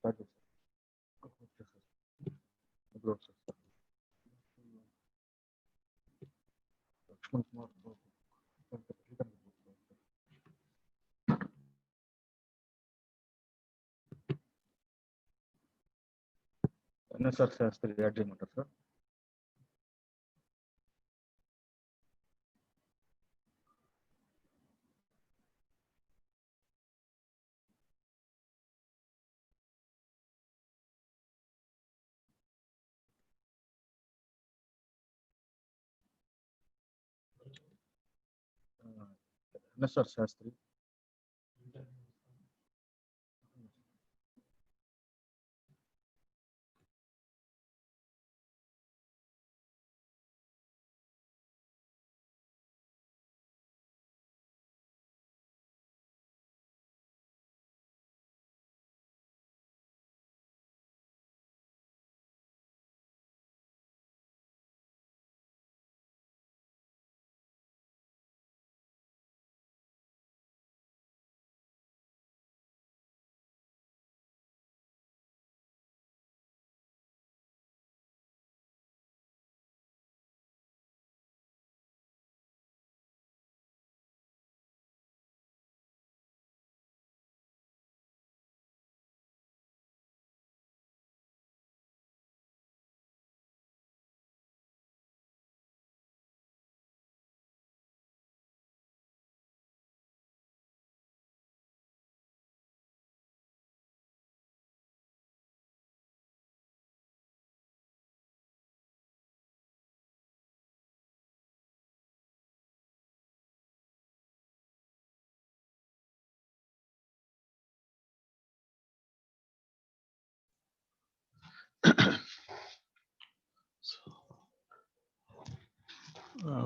start with Upload, sir. Lakshman Kumar, NSR Shastri add చేయమంటారు sir. NSR Shastri.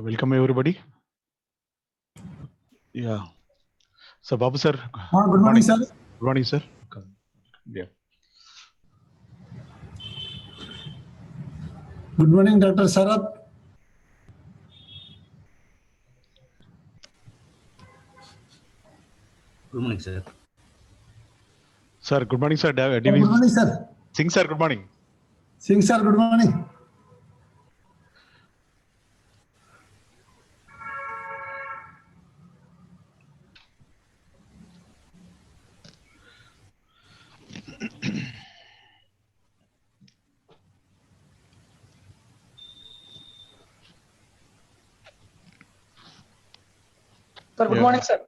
Welcome everybody. Yeah. So Babu sir. Good morning, sir. Good morning, sir. Yeah. Good morning, Dr. Sarath. Good morning, sir. Sir, good morning, sir. Good morning, sir. Singh sir, good morning. Singh sir, good morning. Sir, good morning, sir.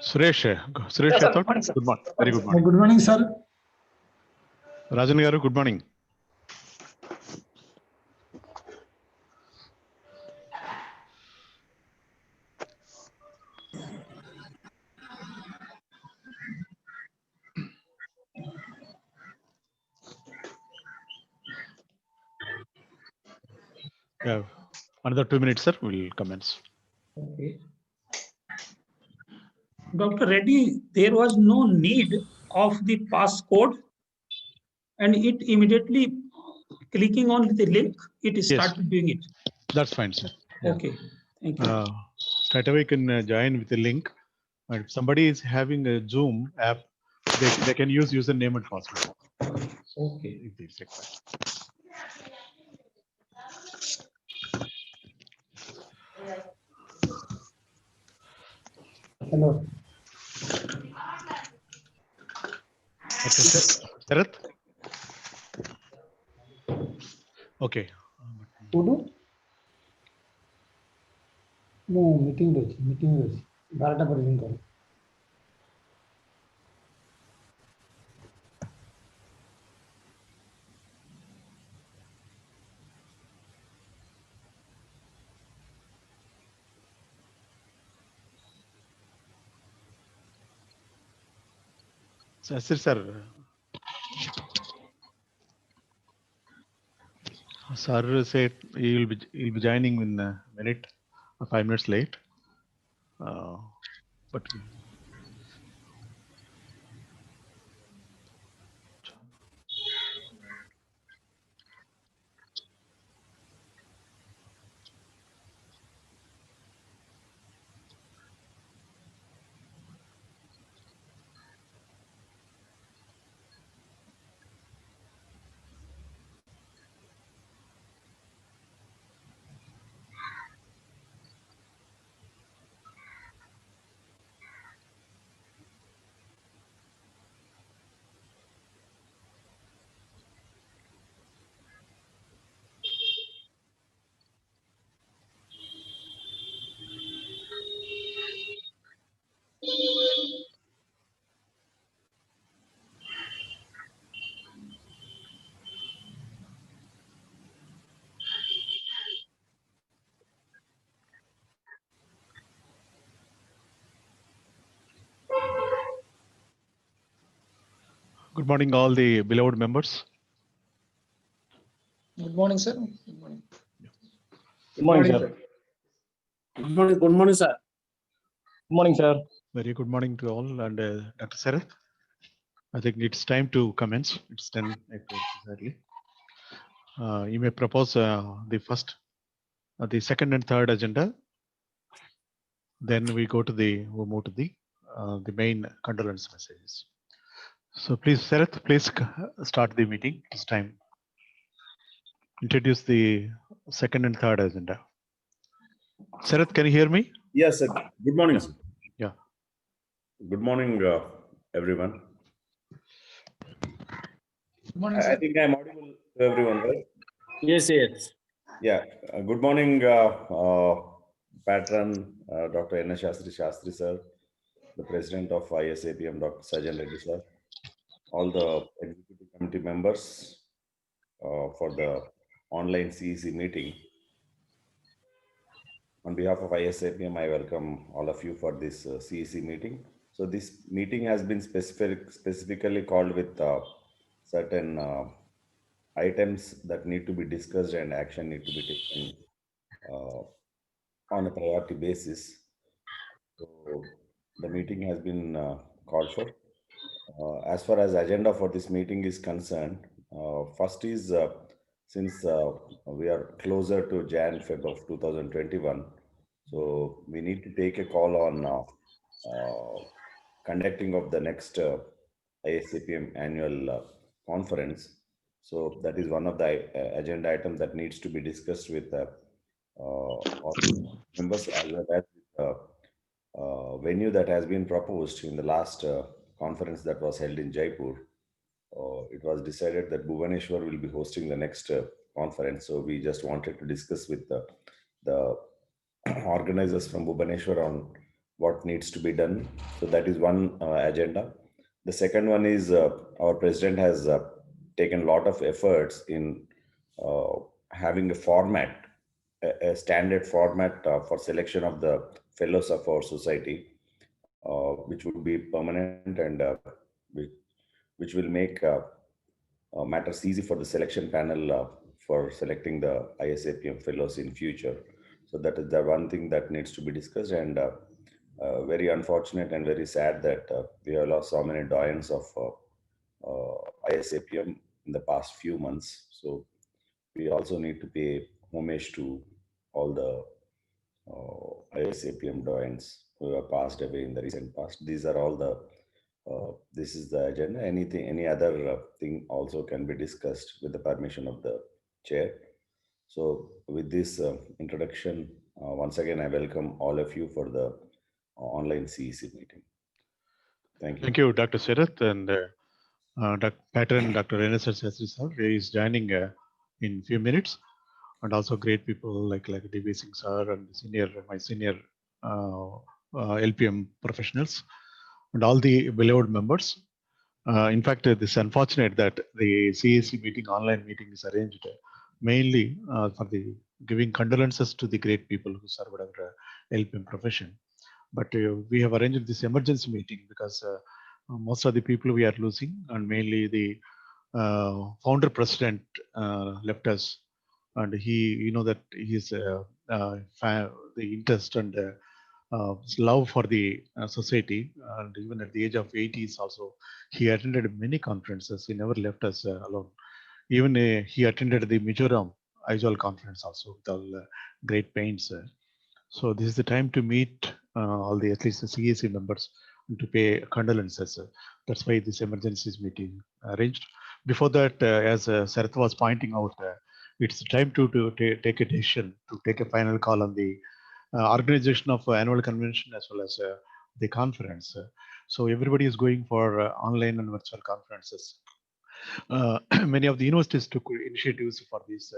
Suresh, Yes, I sir. thought. Good morning, sir. Good morning. Very good morning. Good morning, sir. Rajan garu, good morning. Yeah. Another 2 minutes, sir. We'll commence. Okay. Dr. Reddy, there was no need of the passcode, and it immediately clicking on the link, it started doing it. That's fine, sir. Yeah. Okay. Thank you. Straight away you can join with the link. But if somebody is having a Zoom app, they can use username and password. Okay. If they require. Hello. Okay, sir. Sharath? Okay. Who? No, meeting ଅଛି, meeting ଅଛି। 12ଟା ପର୍ଯ୍ୟନ୍ତ। Sir. Sir said he'll be joining in a minute, 5 minutes late. But Good morning, all the beloved members. Good morning, sir. Good morning. Good morning, sir. Good morning, sir. Good morning, sir. Very good morning to all. And Dr. Sarath, I think it's time to commence. It's 10 exactly. You may propose the second and third agenda. Then we move to the main condolence messages. So please, Sarath, please start the meeting. It's time. Introduce the second and third agenda. Sarath, can you hear me? Yes, sir. Good morning, sir. Yeah. Good morning, everyone. Good morning, I sir. think I'm audible to everyone, right? Yes. Yeah. Good morning, Patron, Dr. N. Shastri, sir, the President of ISAPM, Dr. Sajan Reddy, sir, all the executive committee members for the online CEC meeting. On behalf of ISAPM, I welcome all of you for this CEC meeting. So this meeting has been specifically called with certain items that need to be discussed and action need to be taken on a priority basis. So the meeting has been called for. As far as agenda for this meeting is concerned, first is since we are closer to Jan-Feb of 2021, so we need to take a call on conducting of the next ISAPM annual conference. So that is one of the agenda items that needs to be discussed with all members, as well as venue that has been proposed in the last conference that was held in Jaipur. It was decided that Bhubaneswar will be hosting the next conference. So we just wanted to discuss with the organizers from Bhubaneswar on what needs to be done. So that is one agenda. The second one is our president has taken a lot of efforts in having a format, a standard format for selection of the fellows of our society, which would be permanent and which will make matters easy for the selection panel for selecting the ISAPM fellows in future. So that is the one thing that needs to be discussed, and very unfortunate and very sad that we have lost so many doyens of ISAPM in the past few months. So we also need to pay homage to all the ISAPM doyens who have passed away in the recent past. These are all the this is the agenda. Any other thing also can be discussed with the permission of the chair. So with this introduction, once again, I welcome all of you for the online CEC meeting. Thank you. Thank you, Dr. Sarath, and Dr. Patron, Dr. Renesar Sastry sir is joining in few minutes, and also great people like DB Singh sir and my senior LPM professionals, and all the beloved members. In fact, it is unfortunate that the CAC meeting, online meeting, is arranged mainly for the giving condolences to the great people who served our LPM profession. But we have arranged this emergency meeting because most of the people we are losing, and mainly the founder president left us, and he, that his the interest and love for the society, and even at the age of 80s also, he attended many conferences. He never left us alone. Even he attended the Mizoram Aizawl conference also with all great pains. So this is the time to meet all the at least the CAC members and to pay condolences. That's why this emergency meeting arranged. Before that, as Sarath was pointing out, it's time to take a decision, to take a final call on the organization of annual convention as well as the conference. So everybody is going for online and virtual conferences. Many of the universities took initiatives for this.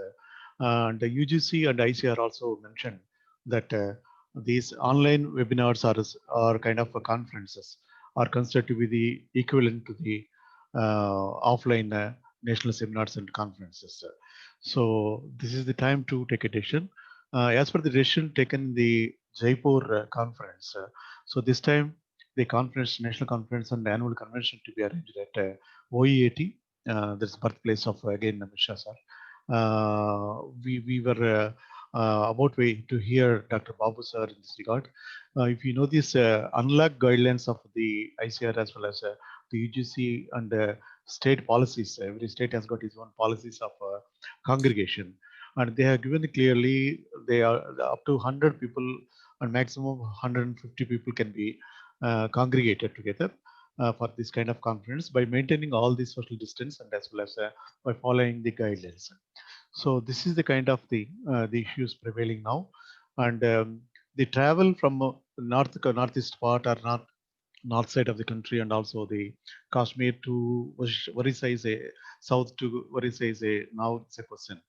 And the UGC and ICR also mentioned that these online webinars are kind of conferences, are considered to be the equivalent to the offline national seminars and conferences. So this is the time to take a decision. As per the decision taken in the Jaipur conference, so this time the conference, national conference and annual convention to be arranged at OEAT. That's birthplace of again Amit Shah sir. We were about to hear Dr. Babu sir in this regard. If you know this unlock guidelines of the ICR as well as the UGC and state policies, every state has got its own policies of congregation, and they have given clearly they are up to 100 people and maximum 150 people can be congregated together for this kind of conference by maintaining all the social distance and as well as by following the guidelines. So this is the kind of the issues prevailing now, and the travel from northeast part or north side of the country and also the Kashmir to Orissa is a south to Orissa is a now it's a question,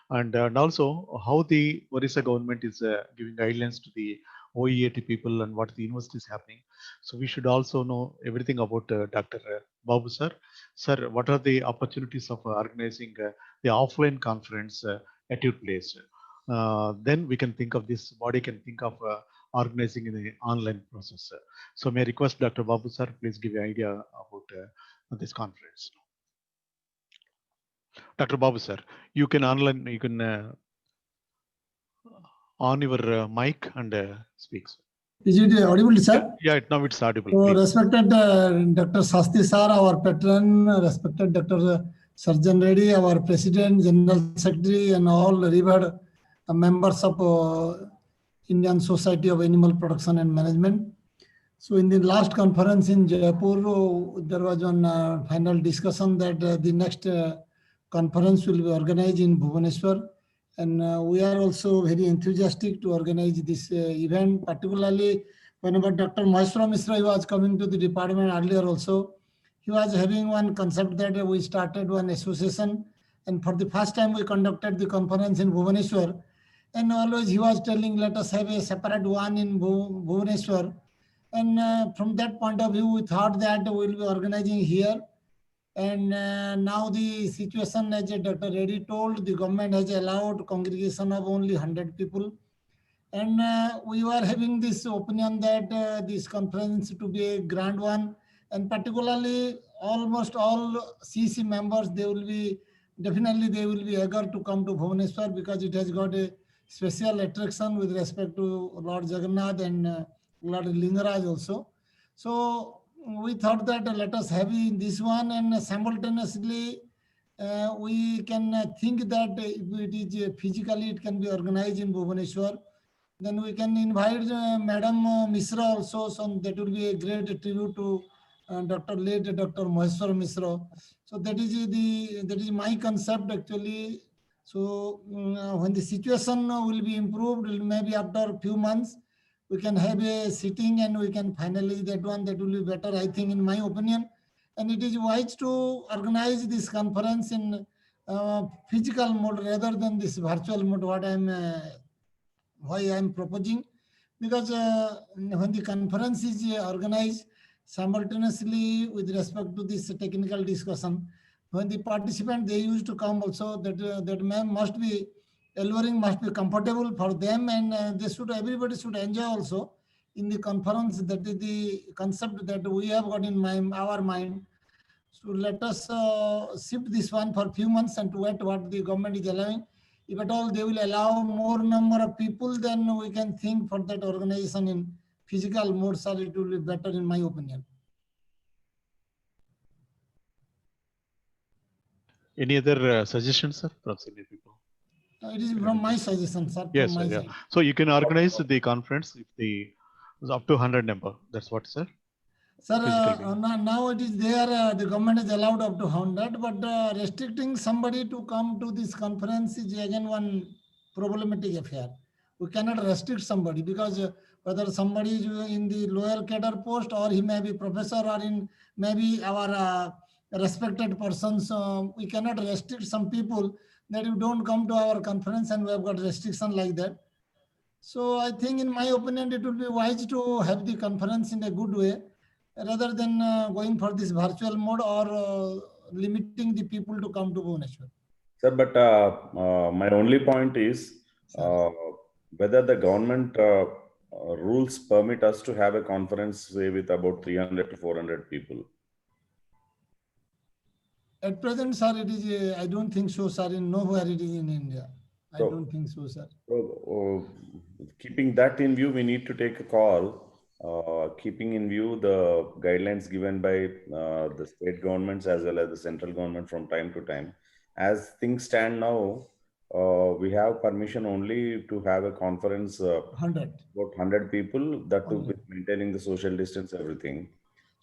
and also how the Orissa government is giving guidelines to the OEAT people and what the university is happening. So we should also know everything about Dr. Babu sir. Sir, what are the opportunities of organizing the offline conference at your place? Then we can think of this body can think of organizing in the online process. So may I request Dr. Babu sir, please give an idea about this conference. Dr. Babu sir, you can on your mic and speak. Sir. Is it audible, sir? Yeah, now it's audible. So, please. respected Dr. Sasti sir, our patron, respected Dr. Sarjan Reddy, our President, General Secretary, and all revered members of Indian Society of Animal Production and Management. So, in the last conference in Jaipur, there was one final discussion that the next conference will be organized in Bhubaneswar. And we are also very enthusiastic to organize this event, particularly whenever Dr. Maheshwara Misra was coming to the department earlier also, he was having one concept that we started one association, and for the first time we conducted the conference in Bhubaneswar, and always he was telling, let us have a separate one in Bhubaneswar. And from that point of view, we thought that we will be organizing here. And now the situation, as Dr. Reddy told, the government has allowed congregation of only 100 people. And we were having this opinion that this conference to be a grand one, and particularly almost all CC members, they will be eager to come to Bhubaneswar because it has got a special attraction with respect to Lord Jagannath and Lord Lingaraj also. So we thought that let us have this one, and simultaneously we can think that if it is physically it can be organized in Bhubaneswar, then we can invite Madam Misra also. So that will be a great tribute to late Dr. Maheshwara Misra. So that is my concept actually. So when the situation will be improved, maybe after a few months, we can have a sitting and we can finalize that one. That will be better, I think, in my opinion. And it is wise to organize this conference in physical mode rather than this virtual mode, why I am proposing. Because when the conference is organized simultaneously with respect to this technical discussion, when the participant, they used to come also, that must be alluring, must be comfortable for them, and everybody should enjoy also in the conference. That is the concept that we have got in our mind. So let us shift this one for a few months and to wait what the government is allowing. If at all they will allow more number of people, then we can think for that organization in physical mode, sir. It will be better in my opinion. Any other suggestions, sir, from senior people? It is from my suggestion, sir. Yes, from my sir, side. So you can organize the conference if the up to 100 number. That's what, sir. Sir, now it is there, the government is allowed up to 100, but restricting somebody to come to this conference is again one problematic affair. We cannot restrict somebody because whether somebody is in the lower cadre post or he may be professor or in maybe our respected persons, we cannot restrict some people that you don't come to our conference, and we have got restriction like that. So I think in my opinion, it would be wise to have the conference in a good way, rather than going for this virtual mode or limiting the people to come to Bhubaneswar. Sir, but my only point is whether the government rules permit us to have a conference, say, with about 300 to 400 people. At present, sir, it is, I don't think so, sir, in nowhere it is in India. I So- don't think so, sir. So, keeping that in view, we need to take a call, keeping in view the guidelines given by the state governments as well as the central government from time to time. As things stand now, we have permission only to have a conference 100. about 100 people, that too with maintaining the social distance, everything.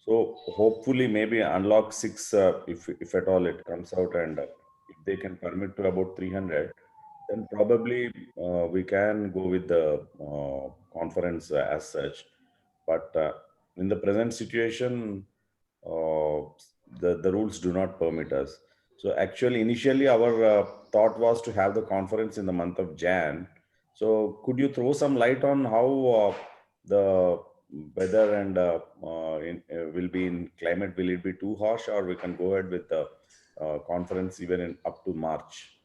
So hopefully maybe unlock 6 if at all it comes out, and if they can permit to about 300, then probably we can go with the conference as such. But in the present situation, the rules do not permit us. So actually, initially our thought was to have the conference in the month of Jan. So could you throw some light on how the weather and will be in climate? Will it be too harsh, or we can go ahead with the conference even in up to March?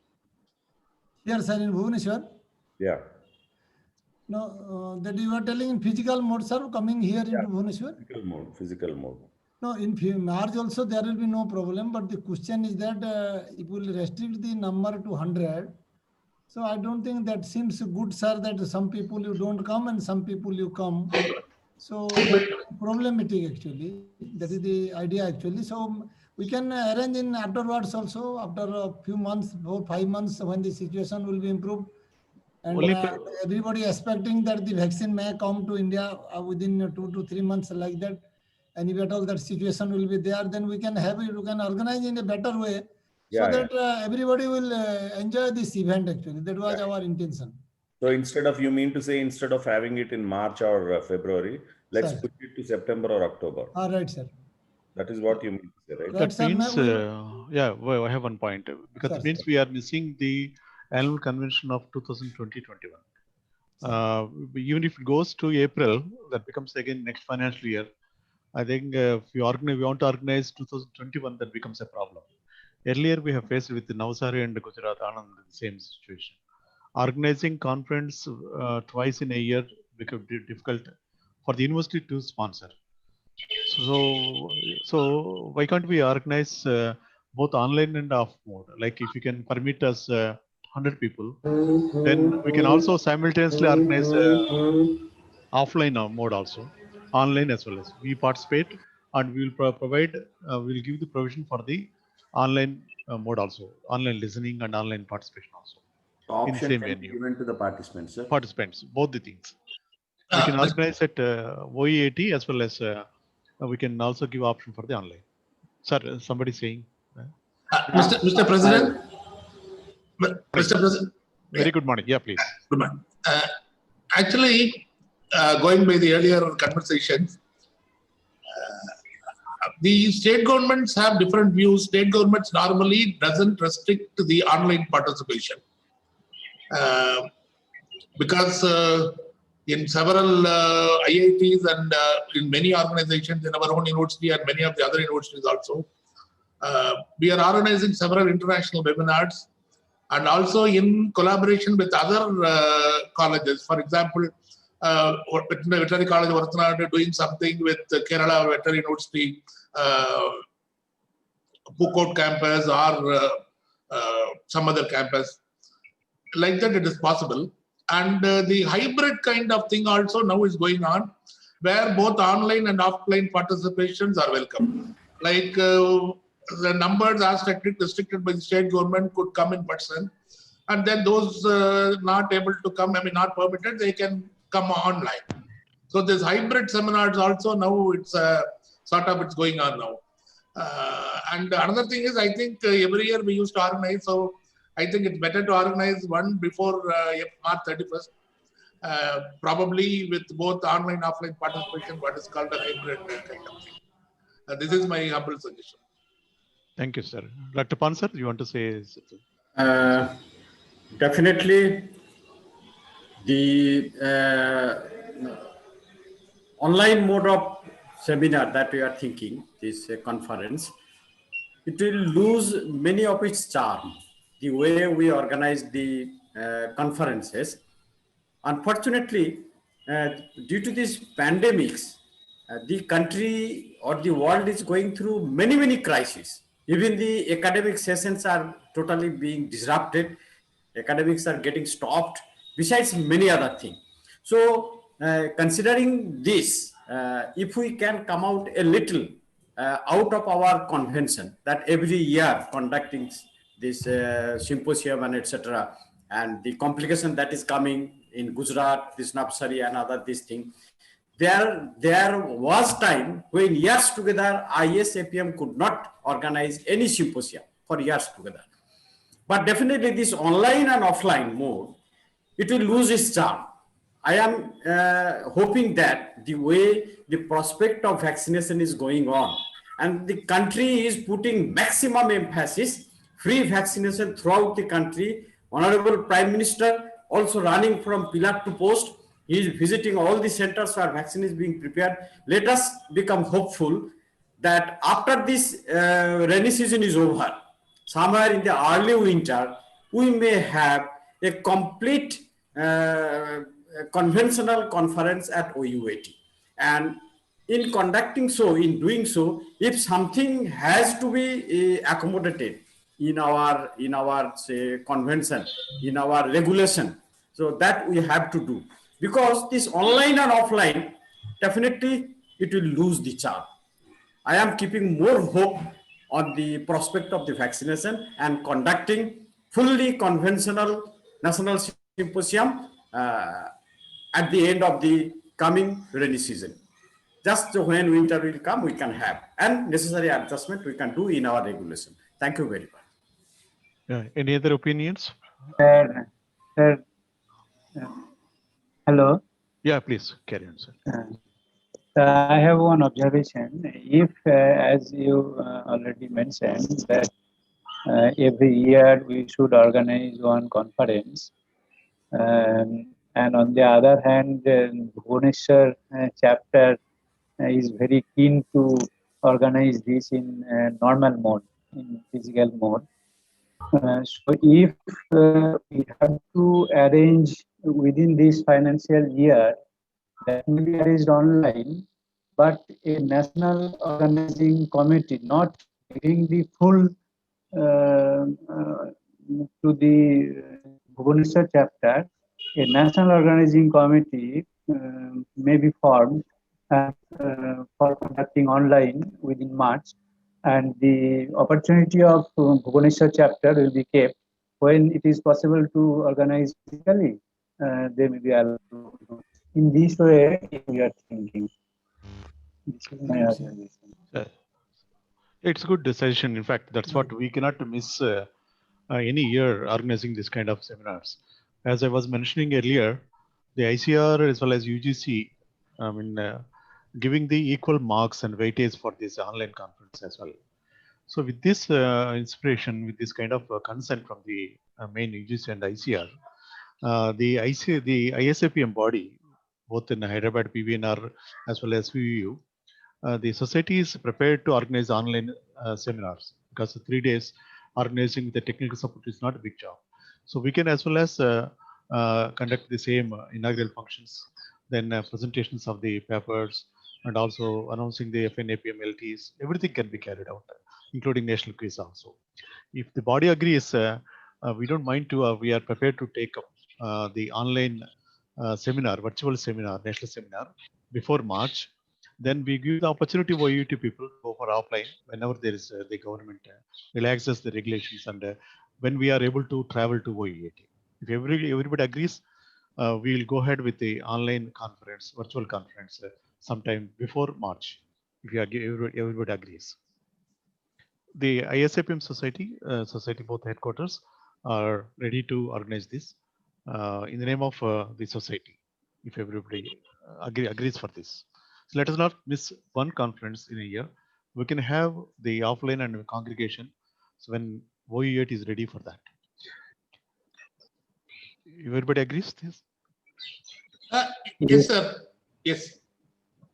Here, sir, in Bhubaneswar. Yeah, No, that you are telling in physical mode, sir, coming here into Bhubaneswar. physical mode, physical mode. No, in March also there will be no problem, but the question is that it will restrict the number to 100. So I don't think that seems good, sir, that some people you don't come and some people you come. So problematic actually. That is the idea actually. So we can arrange in afterwards also, after a few months, 4, 5 months, when the situation will be improved. And Only everybody expecting that the vaccine may come to India within 2 to 3 months like that. And if at all that situation will be there, then we can have it, we can organize in a better way so Yeah, that everybody will enjoy this event actually. That was our intention. So instead of, you mean to say, instead of having it in March or February, let's Sir. put it to September or October. All right, sir. That is what you mean to say, right? Right, That sir, means, ma'am, yeah, well, I have one point because Sir, it means we are missing the annual convention of 2020-21. Even if it goes to April, that becomes again next financial year. I think if we want to organize 2021, that becomes a problem. Earlier, we have faced with Navsari and Gujarat Anand the same situation. Organizing conference twice in a year becomes difficult for the university to sponsor. So why can't we organize both online and off mode? Like if you can permit us 100 people, then we can also simultaneously organize offline mode also, online as well as we participate, and we will provide, we'll give the provision for the online mode also, online listening and online participation also. In the Option same can be venue. given to the participants, sir. Participants, both the things. We can organize at OEAT as well as we can also give option for the online. Sir, somebody saying. Mr. President, Mr. President, Very good morning. Yeah, please. good morning. Actually, going by the earlier conversations, the state governments have different views. State governments normally doesn't restrict the online participation because in several IITs and in many organizations in our own university and many of the other universities also, we are organizing several international webinars and also in collaboration with other colleges. For example, Veterinary College of Varthanad doing something with Kerala Veterinary University, Pukot campus or some other campus. Like that, it is possible. And the hybrid kind of thing also now is going on, where both online and offline participations are welcome. Like the numbers are restricted by the state government could come in person, and then those not able to come, I mean not permitted, they can come online. So this hybrid seminars also now it's sort of it's going on now. And another thing is, I think every year we used to organize, so I think it's better to organize one before March 31st, probably with both online and offline participation, what is called a hybrid kind of thing. This is my humble suggestion. Thank you, sir. Dr. Pan, sir, you want to say something? Definitely, the online mode of seminar that we are thinking, this conference, it will lose many of its charm. The way we organize the conferences, unfortunately, due to these pandemics, the country or the world is going through many crises. Even the academic sessions are totally being disrupted. Academics are getting stopped, besides many other things. So, considering this, if we can come out a little out of our convention that every year conducting this symposium and etc., and the complication that is coming in Gujarat, this Navsari and other this thing, there was time when years together ISAPM could not organize any symposium for years together. But definitely this online and offline mode, it will lose its charm. I am hoping that the way the prospect of vaccination is going on and the country is putting maximum emphasis, free vaccination throughout the country. Honorable Prime Minister also running from pillar to post. He is visiting all the centers where vaccine is being prepared. Let us become hopeful that after this rainy season is over, somewhere in the early winter, we may have a complete conventional conference at OUAT. And in conducting so, in doing so, if something has to be accommodated in our say convention, in our regulation, so that we have to do, because this online and offline, definitely it will lose the charm. I am keeping more hope on the prospect of the vaccination and conducting fully conventional national symposium at the end of the coming rainy season. Just when winter will come, we can have, and necessary adjustment we can do in our regulation. Thank you very much. Yeah. Any other opinions? Sir, hello. Yeah, please carry on, sir. I have one observation. If, as you already mentioned, that every year we should organize one conference, and on the other hand, Bhubaneswar chapter is very keen to organize this in normal mode, in physical mode. So if we have to arrange within this financial year, that may be arranged online, but a national organizing committee, not giving the full to the Bhubaneswar chapter, a national organizing committee may be formed for conducting online within March, and the opportunity of Bhubaneswar chapter will be kept when it is possible to organize physically. They may be allowed. In this way, we are thinking. This is my observation. It's a good decision. In fact, that's what we cannot miss any year organizing this kind of seminars. As I was mentioning earlier, the ICR as well as UGC, giving the equal marks and weightage for this online conference as well. So with this inspiration, with this kind of consent from the main UGC and ICR, the ISAPM body, both in Hyderabad PVNR as well as VVU, the society is prepared to organize online seminars, because 3 days organizing the technical support is not a big job. So we can as well as conduct the same inaugural functions, then presentations of the papers, and also announcing the FNAPM LTs. Everything can be carried out, including national quiz also. If the body agrees, we don't mind to, we are prepared to take up the online seminar, virtual seminar, national seminar before March. Then we give the opportunity for OUT people to go for offline whenever there is the government relaxes the regulations, and when we are able to travel to OUT. If everybody agrees, we will go ahead with the online conference, virtual conference, sometime before March, if everybody agrees. The ISAPM society, both headquarters are ready to organize this in the name of the society, if everybody agrees for this. So let us not miss one conference in a year. We can have the offline and congregation, so when OUT is ready for that. Everybody agrees this? Yes, sir. Yes.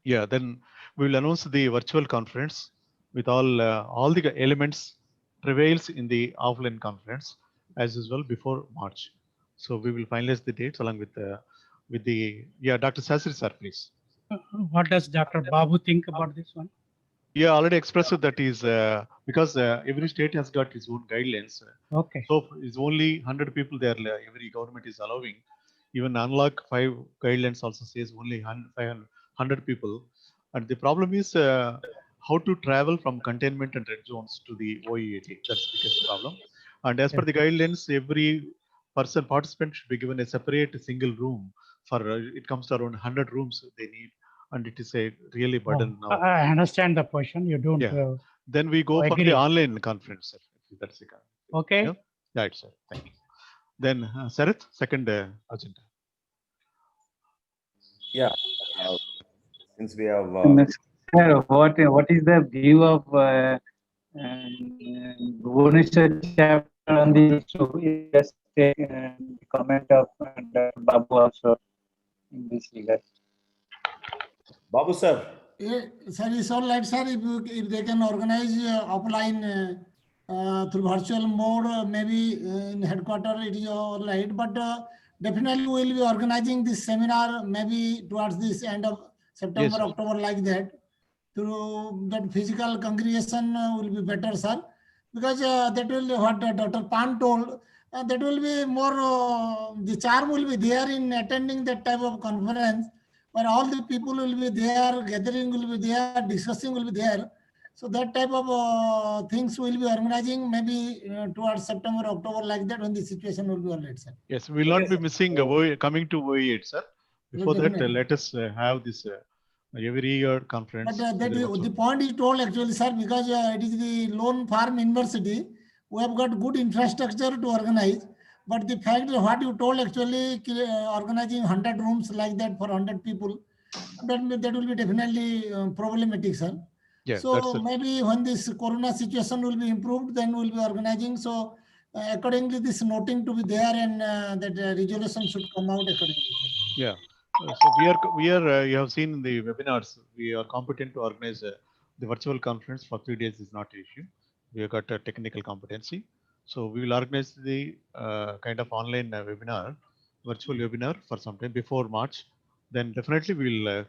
Yeah, then we will announce the virtual conference with all the elements prevails in the offline conference as usual before March. So we will finalize the dates along with with the, yeah, Dr. Sastry sir, please. What does Dr. Babu think about this one? Yeah, already expressed that is because every state has got its own guidelines. Okay. So it's only 100 people there. Every government is allowing. Even unlock 5 guidelines also says only 100 people. And the problem is how to travel from containment and red zones to the OEAT. That's the biggest problem. And as per the guidelines, every participant should be given a separate single room for it comes to around 100 rooms they need. And it is a really burden now. I understand the question. You don't. Yeah. Then we go for agree. the online conference, sir. That's the Okay. Yeah? Right, sir. Thank you. Then Sarath, second agenda. Yeah. Since we have Sir, what is the view of Bhubaneswar chapter on the issue? Just take comment of Dr. Babu also in this regard. Babu sir. Yeah, sir, it's all right, sir. If they can organize offline through virtual mode, maybe in headquarters, it is all right. But definitely we'll be organizing this seminar maybe towards this end of September, Yes, sir. October, like that. Through that physical congregation will be better, sir. Because that will what Dr. Pan told. That will be more. The charm will be there in attending that type of conference, where all the people will be there, gathering will be there, discussing will be there. So that type of things will be organizing maybe towards September, October, like that, when the situation will be all right, sir. Yes, we will not be missing coming to OE8, sir. Before that, definitely. let us have this every year conference. But the point is told actually, sir, because it is the lone farm university. We have got good infrastructure to organize. But the fact that what you told actually organizing 100 rooms like that for 100 people, that will be definitely problematic, sir. Yeah, So maybe when this corona situation will be improved, then we'll be organizing. So accordingly, this noting to be there, and that resolution should come out accordingly, sir. Yeah. So we are you have seen in the webinars, we are competent to organize the virtual conference for 3 days is not an issue. We have got a technical competency. So we will organize the kind of online virtual webinar for some time before March. Then definitely we will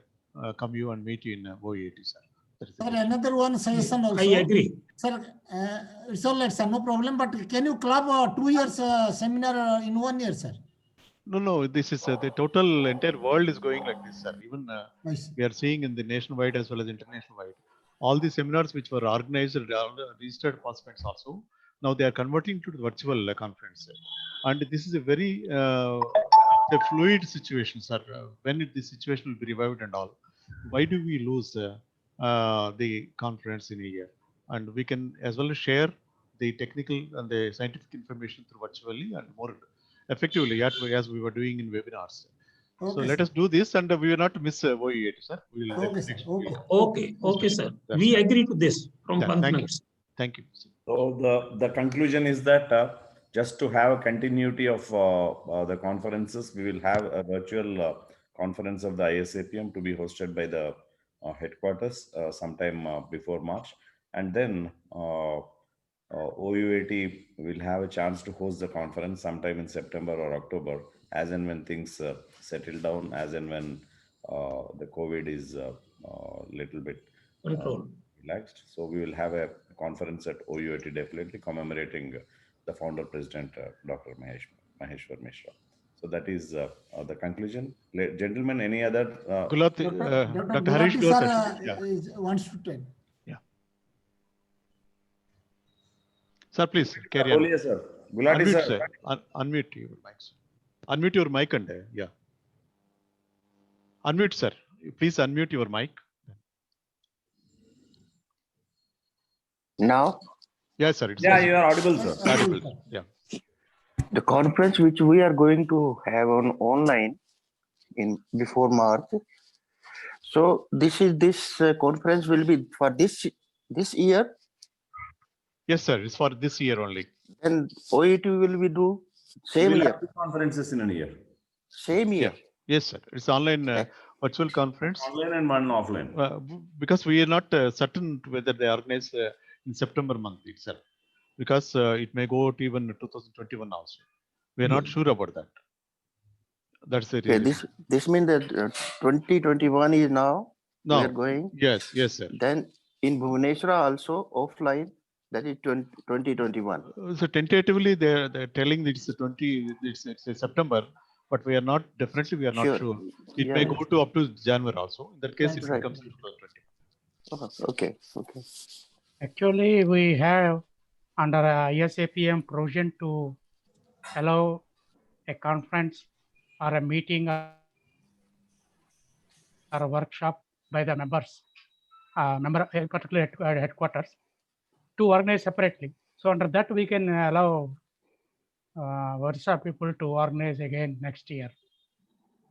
come you and meet you in OEAT, sir. Sir, another one suggestion also. I agree. Sir, it's all right, sir, no problem. But can you club 2 years seminar in 1 year, sir? No, this is the total entire world is going like this, sir. Even we are seeing in the nationwide as well as international wide. All the seminars which were organized, registered participants also, now they are converting to the virtual conference. And this is a very a fluid situation, sir. When the situation will be revived and all, why do we lose the conference in a year? And we can as well share the technical and the scientific information through virtually and more effectively as we were doing in webinars. Okay, so let us do this, and we will not miss OE8, sir. We will okay, sir. Okay, sir. We agree to this from thank you. Panthanagar. Thank you. So the conclusion is that just to have a continuity of the conferences, we will have a virtual conference of the ISAPM to be hosted by the headquarters sometime before March, and then OUAT will have a chance to host the conference sometime in September or October, as and when things settle down, as and when the COVID is little bit relaxed. So we will have a conference at OUAT definitely commemorating the founder president, Dr. Maheshwar Mishra. So that is the conclusion. Gentlemen, any other? Dr. Harish wants to tell. Sir, please carry on. Yes, sir. Gulati, unmute, sir. Unmute your mic. Unmute your mic and yeah. Unmute, sir. Please unmute your mic. Now? Yes, sir. Yeah, you are audible, sir. Audible. Yeah. The conference which we are going to have on online in before March. So this conference will be for this year. Yes, sir. It's for this year only. And OET will we do same we will year? Have conferences in a year. Same year. Yeah. Yes, sir. It's online virtual conference. Online and one offline. Because we are not certain whether they organize in September month itself. Because it may go to even 2021 also. We are not sure about that. That's the Okay, reason. this means that 2021 is now we No. are going. Yes, yes, sir. Then in Bhubaneswar also offline, that is 2021. So tentatively, they're telling it's 20, it's September, but we are not, definitely we are not Sure. sure. It Yeah, may yeah. go to up to January also. In that case, it Right. becomes 2020. Oh, okay, okay. Actually, we have under ISAPM provision to allow a conference or a meeting or a workshop by the members, particularly at headquarters, to organize separately. So under that, we can allow workshop people to organize again next year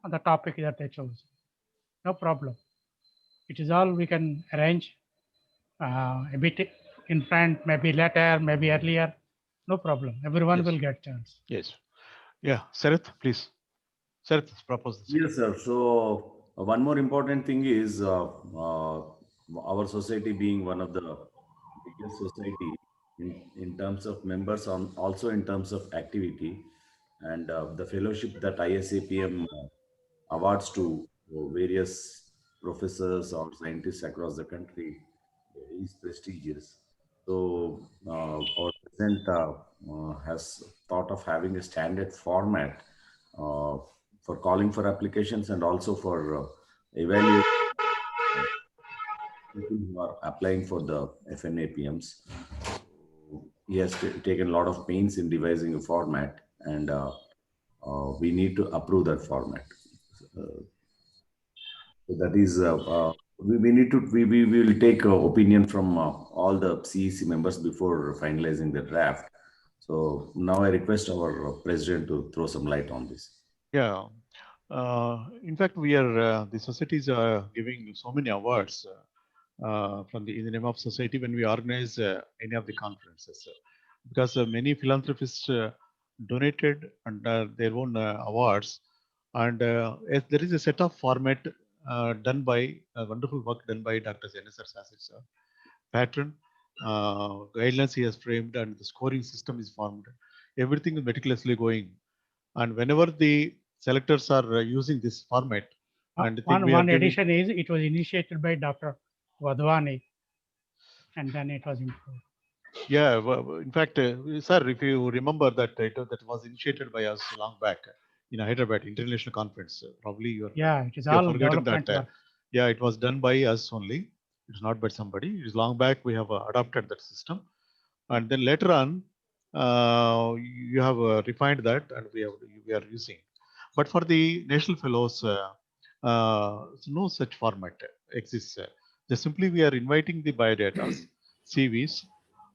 on the topic that they chose. No problem. It is all we can arrange a bit in front, maybe later, maybe earlier. No problem. Everyone Yes. will get chance. Yes. Yeah, Sarath, please. Sarath, propose this. Yes, sir. So one more important thing is our society being one of the biggest society in terms of members, also in terms of activity, and the fellowship that ISAPM awards to various professors or scientists across the country is prestigious. So our president has thought of having a standard format for calling for applications and also for evaluating people who are applying for the FNAPMs. He has taken a lot of pains in devising a format, and we need to approve that format. So that is, we need to, we will take opinion from all the CEC members before finalizing the draft. So now I request our president to throw some light on this. Yeah. In fact, we are, the societies are giving so many awards in the name of society when we organize any of the conferences. Because many philanthropists donated under their own awards. And as there is a set of format done by, wonderful work done by Dr. N.S.R. Sastry sir, pattern, guidelines he has framed, and the scoring system is formed. Everything is meticulously going. And whenever the selectors are using this format, and one addition is it was initiated by Dr. Wadhwani, and then it was improved. Yeah, in fact, sir, if you remember that that was initiated by us long back in Hyderabad International Conference. Probably you're it is all forgotten development that. work. Yeah, it was done by us only. It's not by somebody. It is long back. We have adopted that system, and then later on, you have refined that, and we are using. But for the national fellows, no such format exists. Just simply we are inviting the biodata, CVs,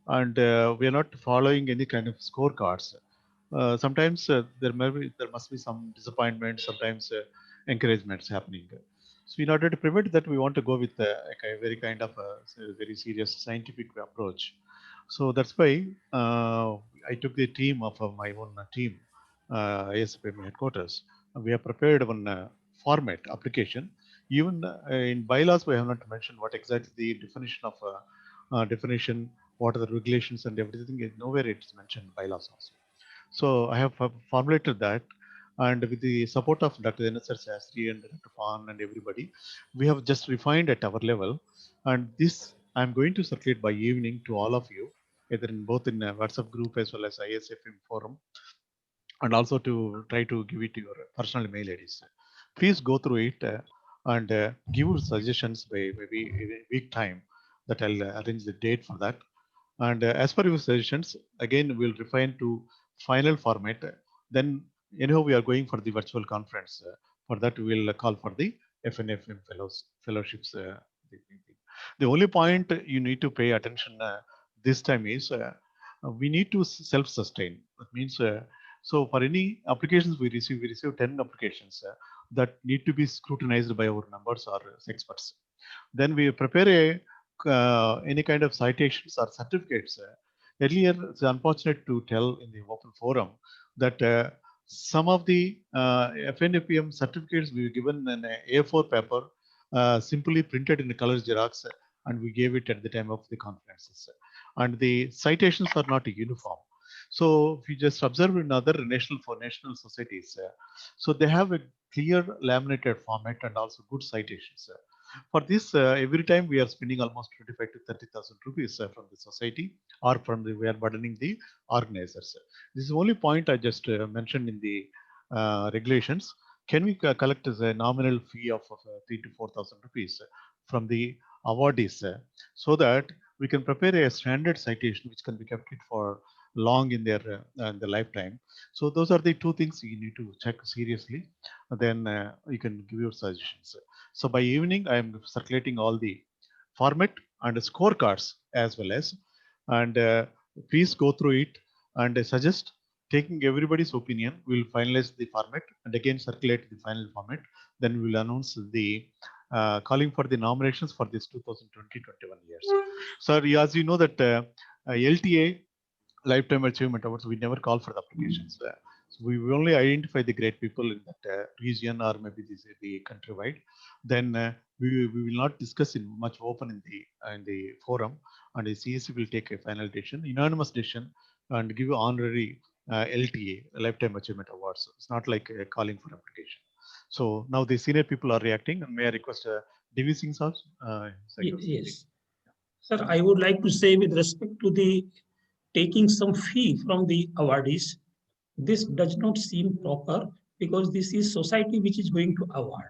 and we are not following any kind of scorecards. Sometimes there must be some disappointment, sometimes encouragements happening. So in order to prevent that, we want to go with a very kind of a very serious scientific approach. So that's why I took the team of my own team, ISAPM headquarters. We have prepared one format application. Even in bylaws, we have not mentioned what exactly the definition of definition, what are the regulations and everything. Nowhere it is mentioned in bylaws also. So I have formulated that, and with the support of Dr. N.S.R. Sastry and Dr. Pan and everybody, we have just refined at our level. And this I'm going to circulate by evening to all of you, either in both in a WhatsApp group as well as ISAPM forum, and also to try to give it to your personal mail IDs. Please go through it and give your suggestions by maybe a week time that I'll arrange the date for that. And as per your suggestions, again, we'll refine to final format. Then anyhow, we are going for the virtual conference. For that, we will call for the FNAPM fellowships. The only point you need to pay attention this time is we need to self-sustain. That means, so for any applications we receive 10 applications that need to be scrutinized by our members or experts. Then we prepare any kind of citations or certificates. Earlier, it's unfortunate to tell in the open forum that some of the FNAPM certificates we were given in an A4 paper, simply printed in a color xerox, and we gave it at the time of the conferences. And the citations are not uniform. So if you just observe in other national societies, so they have a clear laminated format and also good citations. For this, every time we are spending almost 25 to 30,000 rupees from the society or from the, we are burdening the organizers. This is the only point I just mentioned in the regulations. Can we collect as a nominal fee of 3 to 4,000 rupees from the awardees so that we can prepare a standard citation which can be kept it for long in their lifetime. So those are the two things you need to check seriously. Then you can give your suggestions. So by evening, I am circulating all the format and scorecards as well as, and please go through it and suggest taking everybody's opinion. We'll finalize the format and again circulate the final format. Then we'll announce the calling for the nominations for this 2020-21 years. So as you know that LTA Lifetime Achievement Awards, we never call for the applications. So we will only identify the great people in that region or maybe the countrywide. Then we will not discuss in much open in the forum, and the CSC will take a final decision, unanimous decision, and give honorary LTA, Lifetime Achievement Awards. It's not like calling for application. So now the senior people are reacting, and may I request DV Singh sir? Yes. Sir, I would like to say with respect to the taking some fee from the awardees, this does not seem proper because this is society which is going to award.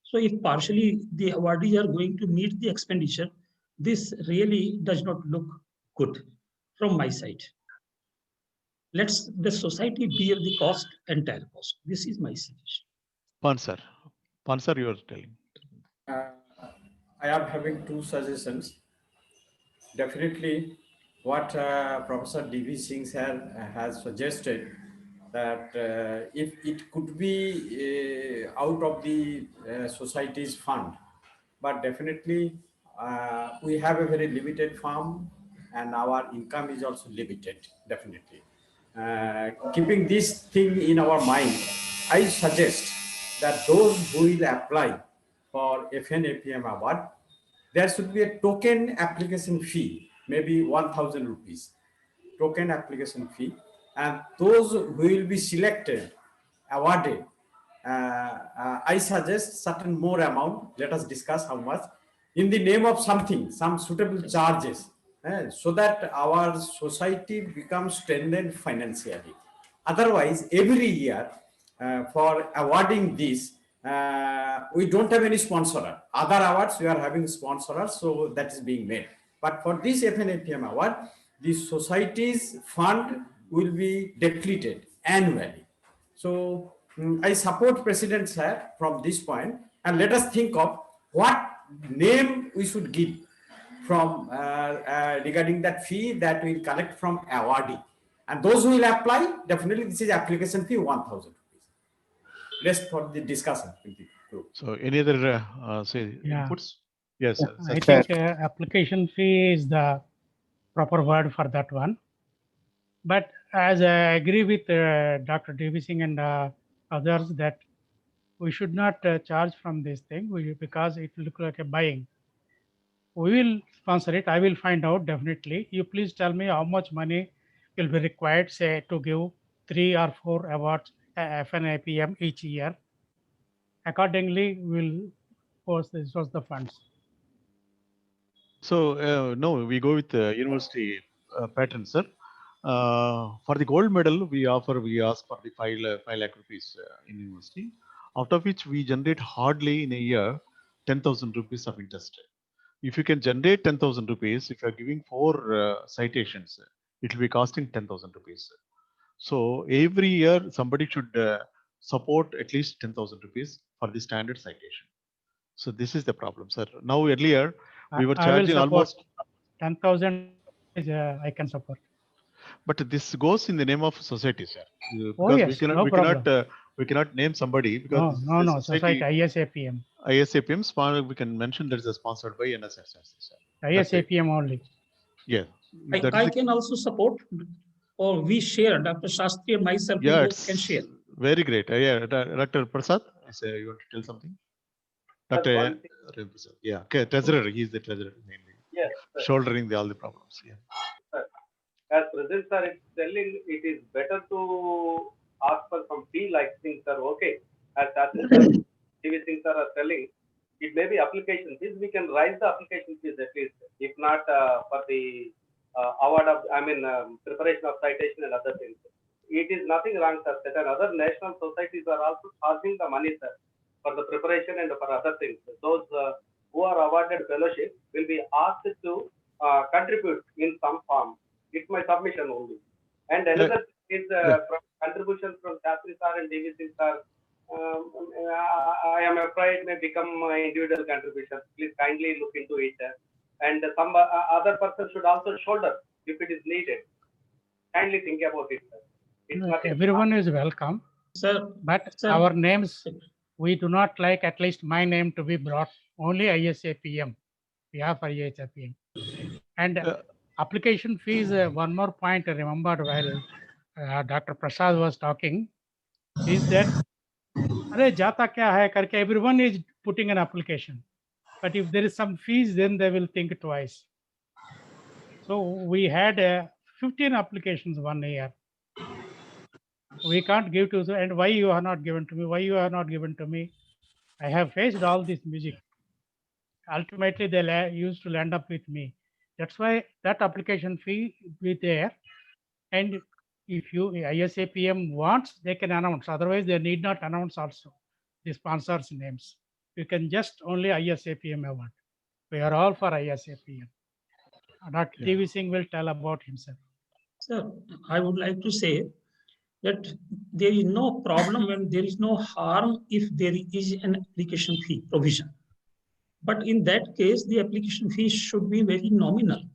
So if partially the awardees are going to meet the expenditure, this really does not look good from my side. Let's the society bear the cost, entire cost. This is my suggestion. Pansar, you are telling. I am having two suggestions. Definitely, what Professor D.V. Singh has suggested, that if it could be out of the society's fund, but definitely we have a very limited farm and our income is also limited, definitely. Keeping this thing in our mind, I suggest that those who will apply for FNAPM award, there should be a token application fee, maybe 1,000 rupees, token application fee. And those who will be selected, awarded, I suggest certain more amount, let us discuss how much, in the name of something, some suitable charges, so that our society becomes strengthened financially. Otherwise, every year for awarding this, we don't have any sponsor. Other awards we are having sponsors, so that is being made. But for this FNAPM award, the society's fund will be depleted annually. So I support President Sir from this point, and let us think of what name we should give from regarding that fee that we will collect from awardee. And those who will apply, definitely this is application fee 1,000 rupees. Rest for the discussion with the group. So any other inputs? Yes, sir. I think application fee is the proper word for that one. But as I agree with Dr. D.V. Singh and others that we should not charge from this thing because it will look like a buying. We will sponsor it. I will find out definitely. You please tell me how much money will be required, say, to give 3 or 4 awards FNAPM each year. Accordingly, we'll source the funds. So no, we go with the university pattern, sir. For the gold medal, we ask for the 5 lakh rupees in university, out of which we generate hardly in a year 10,000 rupees of interest. If you can generate 10,000 rupees, if you are giving 4 citations, it will be costing 10,000 rupees. So every year somebody should support at least 10,000 rupees for the standard citation. So this is the problem, sir. Now earlier we were charging almost 10,000. I can support. But this goes in the name of society, sir. Oh, yes, we cannot name somebody because no, society ISAPM. ISAPM, we can mention that is sponsored by NSS. ISAPM only. Yeah. I can also support, or we share, Dr. Shastri and myself, we both can share. Very great. Yeah, Dr. Prasad, you want to tell something? Dr. Okay, treasurer, he is the treasurer mainly. Yes. Shouldering all the problems. Yeah. as President sir is telling, it is better to ask for some fee like things are okay. As Shastri sir, TV Singh sir are telling, it may be application fees. We can raise the application fees at least, if not for the award of, preparation of citation and other things. It is nothing wrong, sir. Certain other national societies are also charging the money, sir, for the preparation and for other things. Those who are awarded fellowship will be asked to contribute in some form. It's my submission only. And another is from contribution from Shastri sir and DV Singh sir. I am afraid may become individual contributions. Please kindly look into it. And some other person should also shoulder if it is needed. Kindly think about it, sir. It's nothing. Everyone is welcome, Sir, but Sir. our names, we do not like at least my name to be brought only ISAPM. We have for ISAPM. And application fees, one more point I remembered while Dr. Prasad was talking, is that Arey jata kya hai karke everyone is putting an application. But if there is some fees, then they will think twice. So we had 15 applications 1 year. We can't give to, and why you are not given to me? Why you are not given to me? I have faced all this music. Ultimately, they used to land up with me. That's why that application fee be there. And if you ISAPM wants, they can announce. Otherwise, they need not announce also the sponsors' names. You can just only ISAPM award. We are all for ISAPM. Dr. TV Singh will tell about himself. Sir, I would like to say that there is no problem and there is no harm if there is an application fee provision. But in that case, the application fee should be very nominal. Right.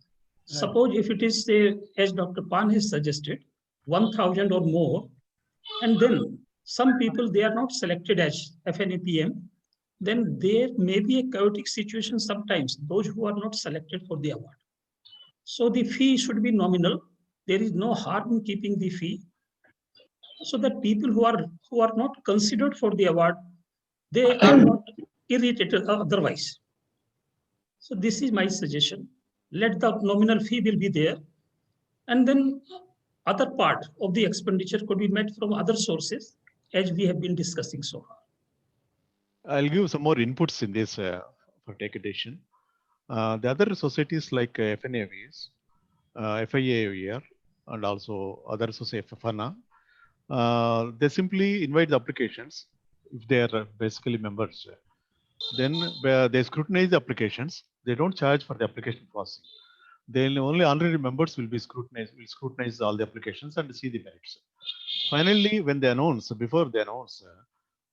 Suppose if it is, say, as Dr. Pan has suggested, 1,000 or more, and then some people, they are not selected as FNAPM, then there may be a chaotic situation sometimes, those who are not selected for the award. So the fee should be nominal. There is no harm in keeping the fee, so that people who are not considered for the award, they are not irritated otherwise. So this is my suggestion. Let the nominal fee will be there, and then other part of the expenditure could be met from other sources, as we have been discussing so far. I'll give some more inputs in this for take edition. The other societies like FNAVs, FIAVR, and also other societies, FANA, they simply invite the applications if they are basically members. Then they scrutinize the applications. They don't charge for the application processing. Then only honorary members will be scrutinize all the applications and see the merits. Finally, when they announce, before they announce,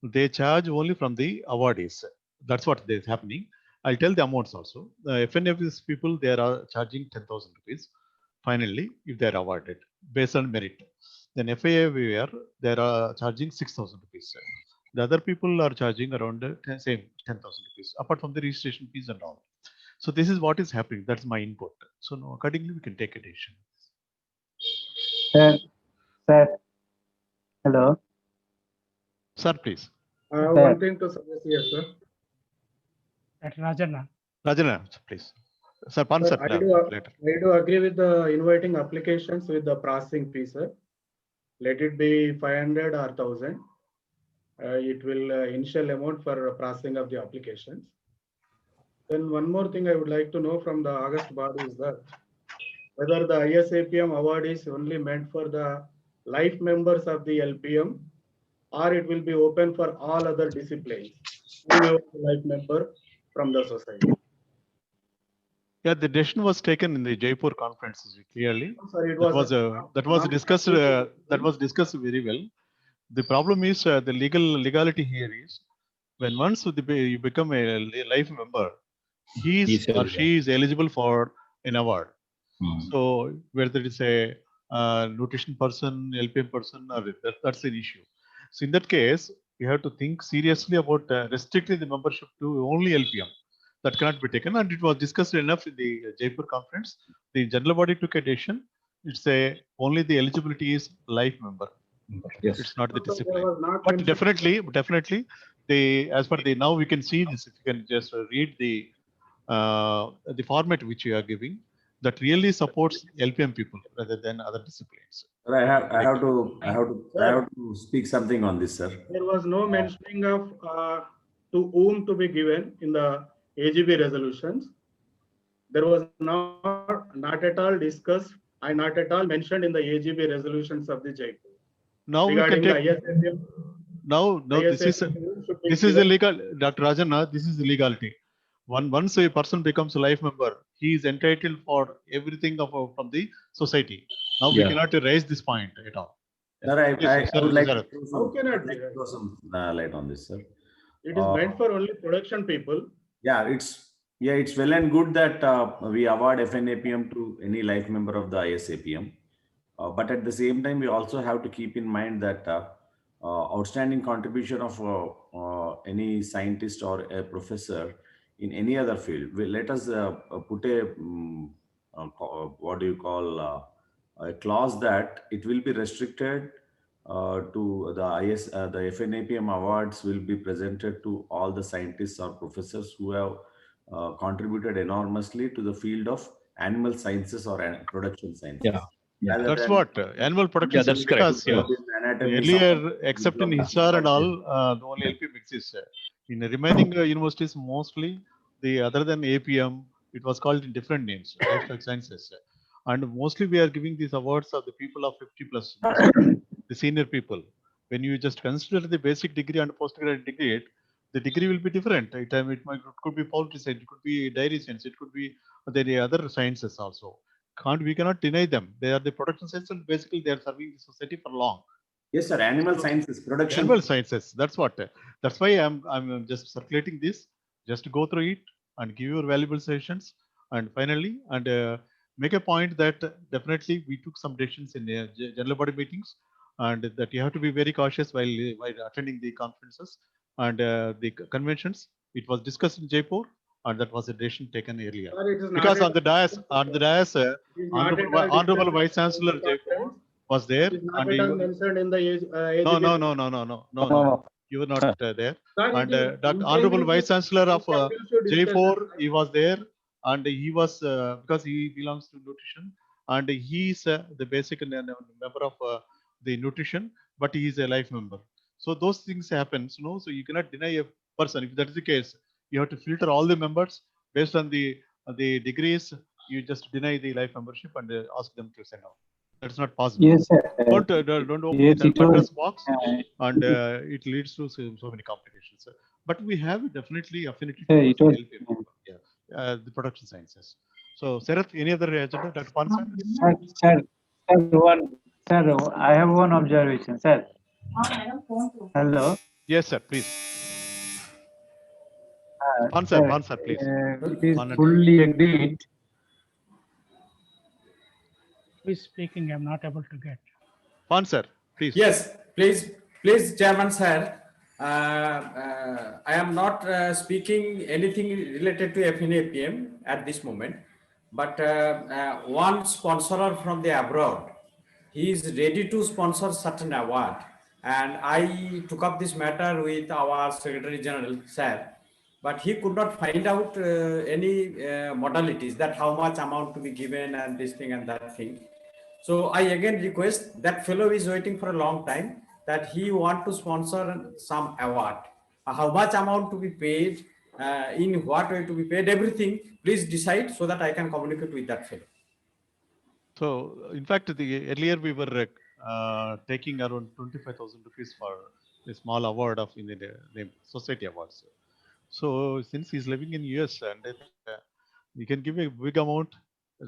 they charge only from the awardees. That's what is happening. I'll tell the amounts also. The FNFs people, they are charging 10,000 rupees. Finally, if they are awarded based on merit. Then FIAVR, they are charging 6,000 rupees. The other people are charging around same 10,000 rupees, apart from the registration fees and all. So this is what is happening. That's my input. So now accordingly, we can take a decision. Sir. Hello. Sir, please. One thing to suggest here, sir. At Rajana. Rajana, please. Sir, Pan, sir, I do agree with the inviting applications with the processing fee, sir. Let it be 500 or 1,000. It will initial amount for processing of the applications. Then one more thing I would like to know from the August body is that whether the ISAPM award is only meant for the life members of the LPM, or it will be open for all other disciplines, whoever life member from the society. Yeah, the decision was taken in the Jaipur conference clearly. Sorry, that was discussed. That was discussed very well. The problem is the legality here is when once you become a life member, he or she is eligible for an award. So whether it's a nutrition person, LPM person, or that's an issue. So in that case, you have to think seriously about restricting the membership to only LPM. That cannot be taken, and it was discussed enough in the Jaipur conference. The general body took a decision. It's only the eligibility is life member. Yes. It's not the discipline. But definitely, as per the now we can see this. If you can just read the format which you are giving, that really supports LPM people rather than other disciplines. Sir, I have to speak something on this, sir. There was no mentioning of to whom to be given in the AGB resolutions. There was not at all discussed and not at all mentioned in the AGB resolutions of the Jaipur. Now we can Regarding take. the ISFM, No, this is ISFM illegal, Dr. Rajanna. This is illegality. Once a person becomes a life member, he is entitled for everything from the society. Now we cannot raise this point at all. Sir, I would like to How can it be? throw some light on this, sir. It is meant for only production people. Yeah, it's well and good that we award FNAPM to any life member of the ISAPM. But at the same time, we also have to keep in mind that outstanding contribution of any scientist or a professor in any other field. Let us put a what do you call a clause that it will be restricted to the FNAPM awards will be presented to all the scientists or professors who have contributed enormously to the field of animal sciences or production sciences. That's what animal production. that's because anatomy, earlier, except in Hisar and all, the only LPM exists. In the remaining universities, mostly the other than APM, it was called in different names, livestock sciences. And mostly we are giving these awards of the people of 50 plus, the senior people. When you just consider the basic degree and postgraduate degree, the degree will be different. It could be poultry science, it could be dairy science, it could be the other sciences also. We cannot deny them. They are the production science, and basically they are serving the society for long. Yes, sir. Animal sciences, production. Animal sciences. That's what. That's why I'm just circulating this, just to go through it and give your valuable suggestions. And finally, make a point that definitely we took some decisions in general body meetings, and that you have to be very cautious while attending the conferences and the conventions. It was discussed in Jaipur, and that was a decision taken earlier. Because on the dais, Honorable Vice Chancellor Jaipur was there. And mentioned in the No. You were not there. And Honorable Vice Chancellor of Jaipur, he was there, and he was because he belongs to nutrition, and he is the basic member of the nutrition, but he is a life member. So those things happen, so you cannot deny a person. If that is the case, you have to filter all the members based on the degrees. You just deny the life membership and ask them to send out. That's not possible. Yes, sir. Don't open the Pandora's box, and it leads to so many complications. But we have definitely affinity to the production sciences. So, Sarath, any other agenda, Dr. Pansa? Sir, I have one observation, sir. Hello. Yes, sir. Please. Pansa, please. It is fully agreed. Who is speaking? I'm not able to get. Pansa, please. Yes, please, Chairman sir. I am not speaking anything related to FNAPM at this moment, but one sponsorer from the abroad, he is ready to sponsor certain award, and I took up this matter with our Secretary General, sir, but he could not find out any modalities, that how much amount to be given and this thing and that thing. So I again request, that fellow is waiting for a long time, that he want to sponsor some award. How much amount to be paid, in what way to be paid, everything, please decide so that I can communicate with that fellow. So, in fact, earlier we were taking around 25,000 rupees for a small award of in the society awards. So, since he's living in US, and we can give a big amount,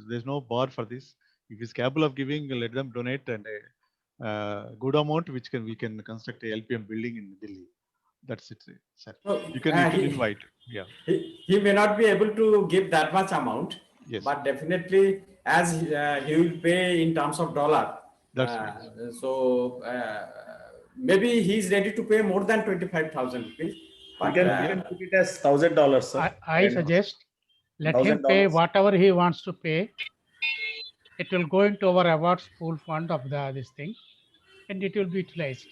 there's no bar for this. If he's capable of giving, let them donate, and a good amount, which we can construct a LPM building in Delhi. That's it, sir. You can invite. Yeah. He may not be able to give that much amount, yes, but definitely as he will pay in terms of dollar. That's right. So maybe he's ready to pay more than 25,000 rupees. You can put it as $1,000, sir. I suggest let him pay whatever he wants to pay. It will go into our awards pool fund of this thing, and it will be utilized.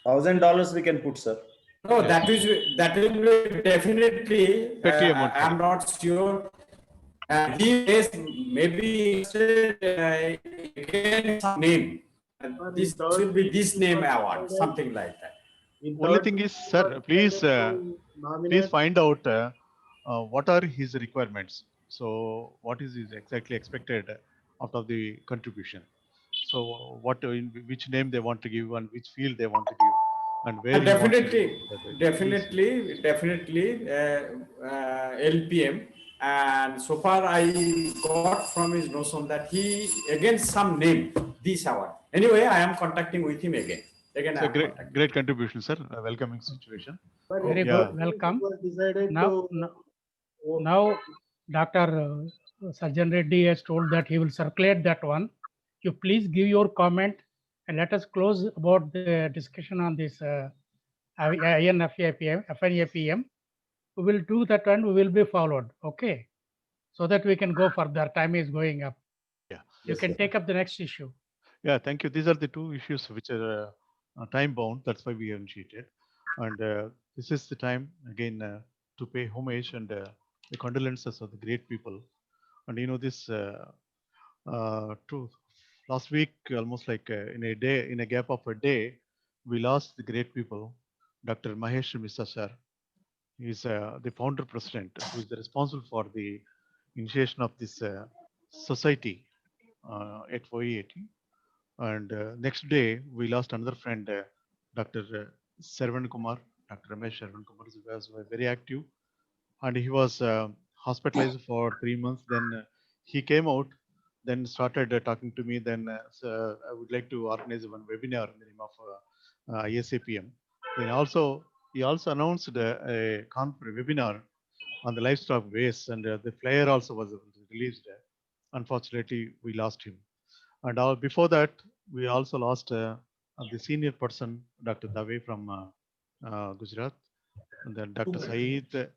$1,000 we can put, sir. No, that will be definitely. I am not sure. He is maybe again some name. This should be this name award, something like that. Only thing is, sir, please find out what are his requirements. So what is his exactly expected out of the contribution. So what in which name they want to give and which field they want to give and where he wants to give. Definitely, LPM. And so far, I got from his notion that he again some name this award. Anyway, I am contacting with him again. Again, So great contribution, sir. A welcoming situation. Very good. Welcome. Now, Dr. Sarjan Reddy has told that he will circulate that one. You please give your comment and let us close about the discussion on this FNAPM. We will do that and we will be followed. Okay. So that we can go further. Time is going up. Yeah. You can take up the next issue. Yeah, thank you. These are the two issues which are time bound. That's why we have initiated. And this is the time again to pay homage and the condolences of the great people. And you know, this last week, almost like in a gap of a day, we lost the great people, Dr. Mahesh Mishra sir. He is the founder president who is responsible for the initiation of this society at OEAT. And next day, we lost another friend, Dr. Sarvan Kumar. Dr. Ramesh Sarvan Kumar was very active, and he was hospitalized for 3 months. Then he came out, then started talking to me. Then so I would like to organize one webinar in the name of ISAPM. Then he also announced a webinar on the livestock waste, and the flyer also was released. Unfortunately, we lost him. And before that, we also lost the senior person, Dr. Dave from Gujarat, and then Dr. Saeed,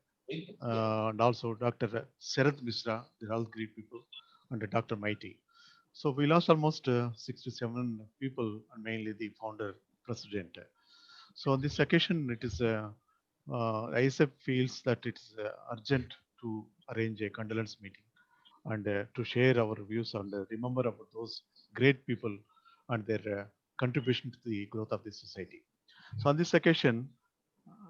and also Dr. Sarath Mishra. They're all great people, and Dr. Mighty. So we lost almost 6 to 7 people, and mainly the founder president. So on this occasion, it is ISF feels that it's urgent to arrange a condolence meeting and to share our views and remember about those great people and their contribution to the growth of the society. So on this occasion,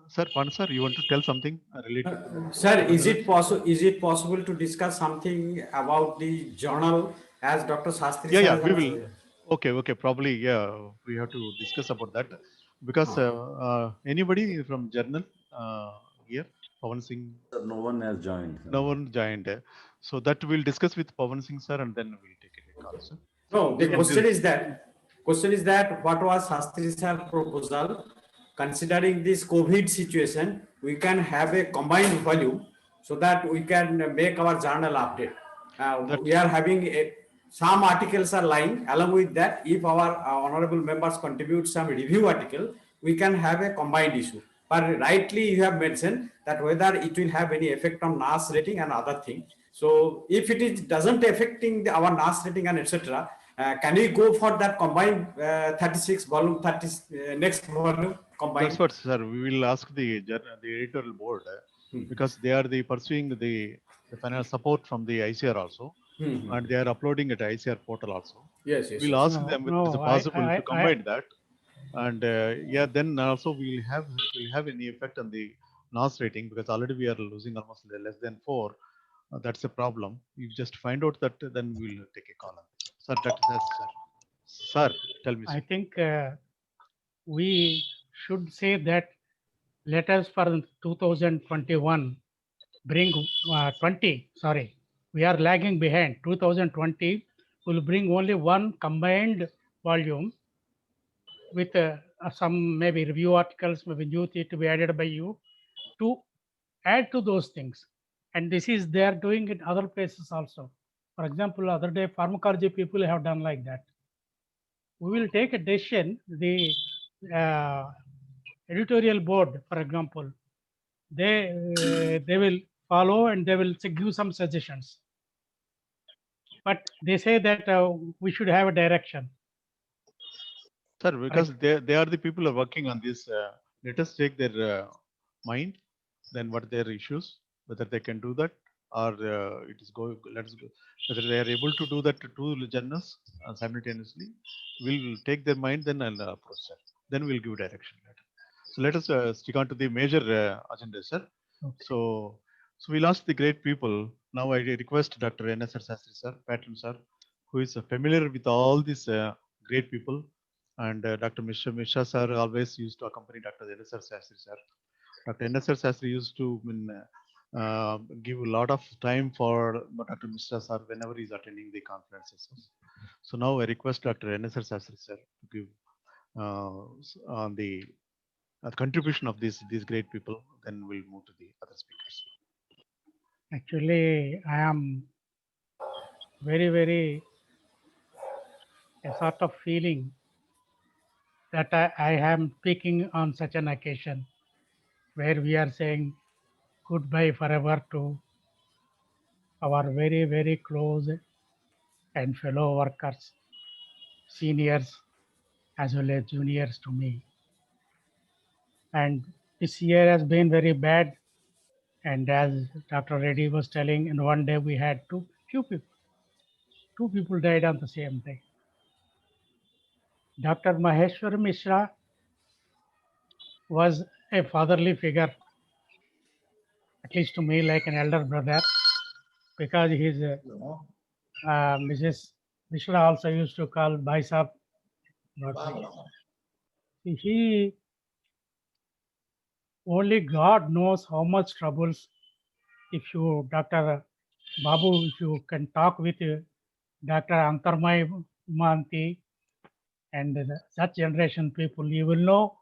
sir, Pan sir, you want to tell something related to sir, is it possible to discuss something about the journal as Dr. Sastry yeah, we will. Okay, probably, yeah, we have to discuss about that because anybody from journal here, Pawan Singh? No one has joined. No one joined. So that we'll discuss with Pawan Singh sir, and then we'll take a call, sir. No, the question is that what was Sastry sir proposal? Considering this COVID situation, we can have a combined volume so that we can make our journal update. We are having some articles are lying. Along with that, if our honorable members contribute some review article, we can have a combined issue. But rightly, you have mentioned that whether it will have any effect on NAS rating and other thing. So if it doesn't affecting our NAS rating and etc., can we go for that combined 36 volume, next volume combined? That's what, sir. We will ask the editorial board because they are pursuing the final support from the ICR also, and they are uploading at ICR portal also. Yes. We'll ask them if it's possible to combine that, and yeah, then also we'll have any effect on the NAS rating because already we are losing almost less than 4. That's a problem. You just find out that, then we'll take a call on this. Sir, sir, tell me. Sir. I think we should say that let us for 2021 bring 20. Sorry, we are lagging behind. 2020 will bring only one combined volume with some maybe review articles, maybe new thing to be added by you to add to those things. And this is they are doing it other places also. For example, other day pharmacology people have done like that. We will take a decision. The editorial board, for example, they will follow and they will give some suggestions. But they say that we should have a direction. Sir, because they are the people who are working on this. Let us take their mind, then what their issues, whether they can do that, or it is going. Let's go. Whether they are able to do that to two journals simultaneously, we'll take their mind then and approach that. Then we'll give direction. So let us stick on to the major agenda, sir. Okay. So we'll ask the great people. Now I request Dr. N.S.R. Sastry, sir, Patron, sir, who is familiar with all these great people. And Dr. Mishra sir always used to accompany Dr. N.S.R. Sastry, sir. Dr. N.S.R. Sastry used to give a lot of time for Dr. Mishra sir whenever he's attending the conferences. So now I request Dr. N.S.R. Sastry, sir, to give on the contribution of these great people. Then we'll move to the other speakers. Actually, I am very a sort of feeling that I am speaking on such an occasion where we are saying goodbye forever to our very close and fellow workers, seniors as well as juniors to me. And this year has been very bad. And as Dr. Reddy was telling, in one day we had two people died on the same day. Dr. Maheshwar Mishra was a fatherly figure, at least to me, like an elder brother, because his Mrs. Mishra also used to call Bhai Sahab. He only God knows how much troubles. If you, Dr. Babu, if you can talk with Dr. Antarmay Manti and such generation people, you will know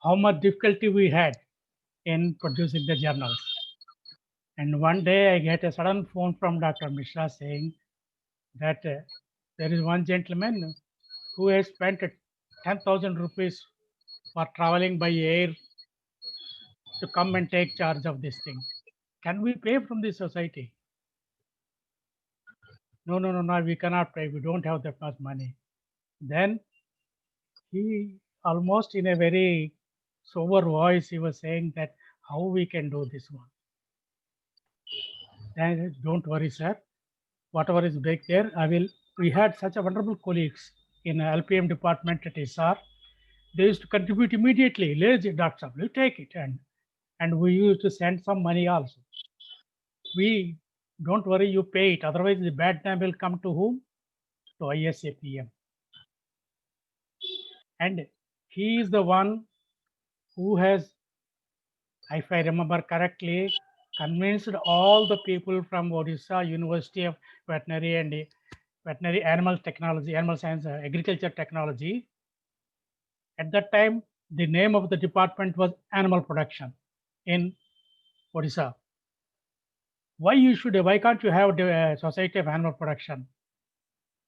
how much difficulty we had in producing the journals. And one day I get a sudden phone from Dr. Mishra saying that there is one gentleman who has spent 10,000 rupees for traveling by air to come and take charge of this thing. Can we pay from the society? No, we cannot pay. We don't have that much money. Then he almost in a very sober voice, he was saying that how we can do this one. Then don't worry, sir. Whatever is back there, we had such a wonderful colleagues in LPM department at SR. They used to contribute immediately. Lazy doctor, you take it. And we used to send some money also. We don't worry, you pay it. Otherwise, the bad time will come to whom? To ISAPM. And he is the one who has, if I remember correctly, convinced all the people from Odisha University of Veterinary and Veterinary Animal Technology, Animal Science, Agriculture Technology. At that time, the name of the department was Animal Production in Odisha. Why can't you have the Society of Animal Production?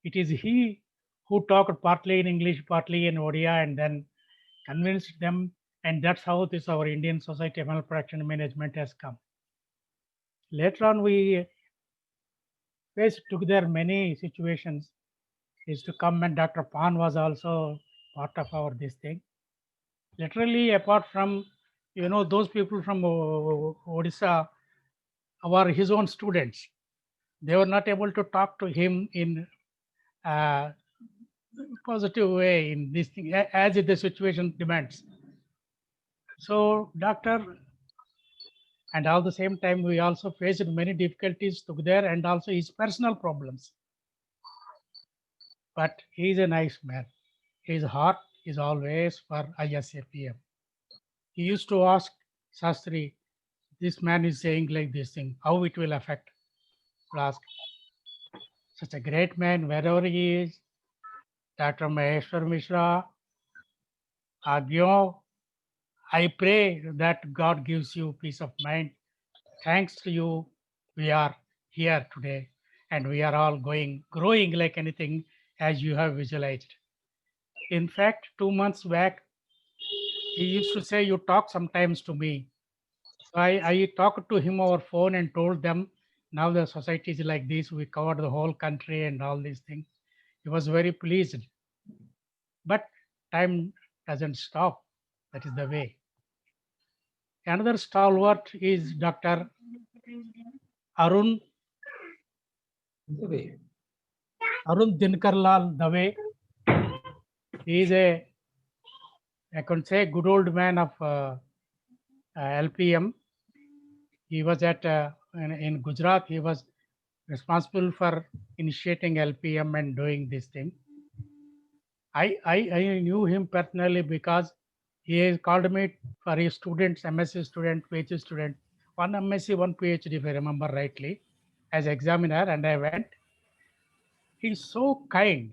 It is he who talked partly in English, partly in Odia, and then convinced them. And that's how this our Indian Society of Animal Production Management has come. Later on, we faced together many situations. Is to come, and Dr. Pan was also part of our this thing. Literally, apart from those people from Odisha, his own students, they were not able to talk to him in a positive way in this thing, as the situation demands. So, doctor, and at the same time, we also faced many difficulties together and also his personal problems. But he is a nice man. His heart is always for ISAPM. He used to ask Sastry, this man is saying like this thing, how it will affect? Ask. Such a great man, wherever he is, Dr. Maheshwar Mishra, Agyo, I pray that God gives you peace of mind. Thanks to you, we are here today, and we are all growing like anything as you have visualized. In fact, 2 months back, he used to say, you talk sometimes to me. So I talked to him over phone and told them, now the society is like this, we covered the whole country and all these things. He was very pleased. But time doesn't stop. That is the way. Another stalwart is Dr. Arun Dave. Arun Dinkarlal Dave. He is I can say, good old man of LPM. He was in Gujarat. He was responsible for initiating LPM and doing this thing. I knew him personally because he has called me for his students, MSc student, PhD student, one MSc, one PhD, if I remember rightly, as examiner, and I went. He's so kind.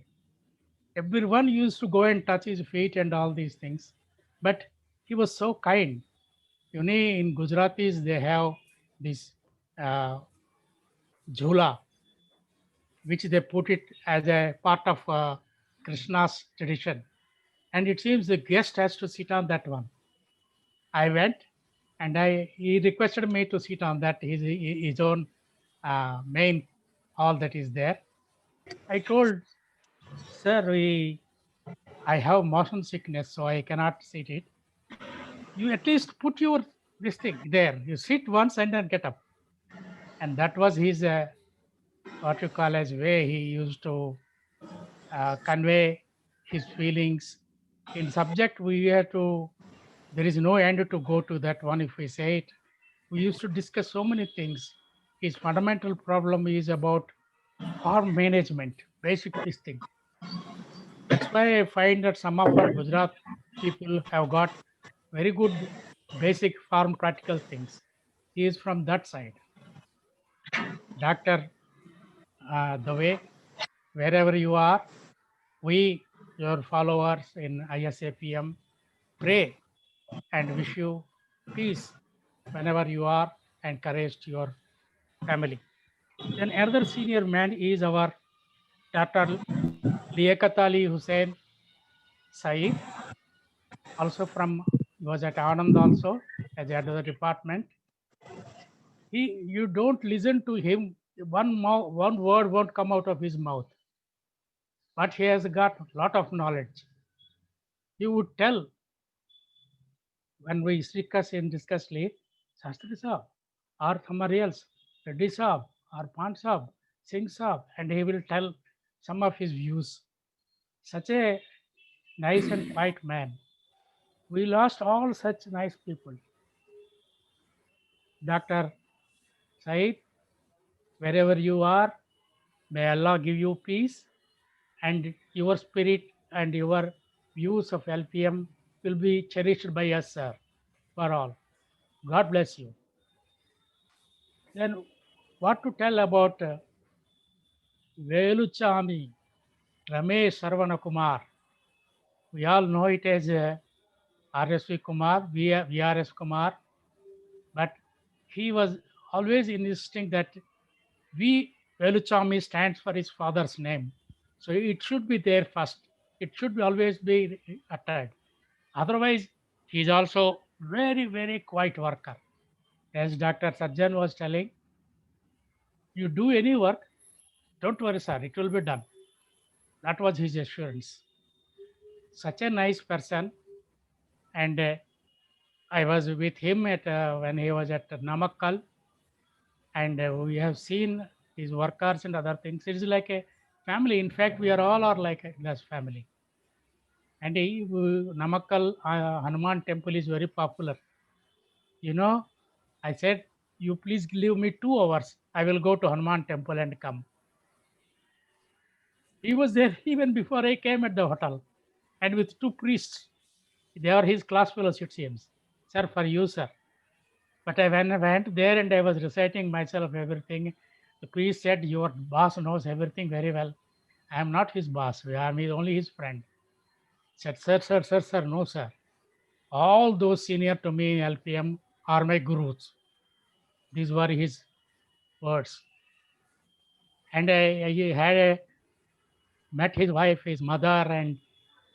Everyone used to go and touch his feet and all these things, but he was so kind. You know, in Gujaratis, they have this jhula, which they put it as a part of Krishna's tradition. And it seems the guest has to sit on that one. I went and he requested me to sit on that, his own main hall that is there. I told, sir, I have motion sickness, so I cannot sit it. You at least put your this thing there. You sit once and then get up. And that was his, what you call as way he used to convey his feelings. In subject, we have to, there is no end to go to that one if we say it. We used to discuss so many things. His fundamental problem is about farm management, basic this thing. That's why I find that some of our Gujarat people have got very good basic farm practical things. He is from that side. Dr. Dave, wherever you are, we, your followers in ISAPM, pray and wish you peace whenever you are and courage to your family. Then another senior man is our Dr. Liaquat Ali Hussain Saeed, also from, was at Anand also as head of the department. You don't listen to him, one word won't come out of his mouth, but he has got a lot of knowledge. He would tell when we discuss Shastri Sahab, or somebody else, Reddy Sahab, or Pan Sahab, Singh Sahab, and he will tell some of his views. Such a nice and quiet man. We lost all such nice people. Dr. Saeed, wherever you are, may Allah give you peace, and your spirit and your views of LPM will be cherished by us, sir, for all. God bless you. Then what to tell about Veluchami, Ramesh Sarvana Kumar? We all know it as RSV Kumar, VRS Kumar, but he was always insisting that Veluchami stands for his father's name. So it should be there first. It should always be uttered. Otherwise, he is also very, very quiet worker. As Dr. Sajjan was telling, you do any work, don't worry, sir, it will be done. That was his assurance. Such a nice person. And I was with him when he was at Namakkal, and we have seen his workers and other things. It is like a family. In fact, we are all like a class family. And Namakkal Hanuman temple is very popular. You know, I said, you please give me 2 hours. I will go to Hanuman temple and come. He was there even before I came at the hotel, and with 2 priests. They are his class fellows, it seems. Sir, for you, sir. But when I went there and I was reciting myself everything, the priest said, your boss knows everything very well. I am not his boss. I am only his friend. Said, sir, no, sir. All those senior to me in LPM are my gurus. These were his words. And I had met his wife, his mother, and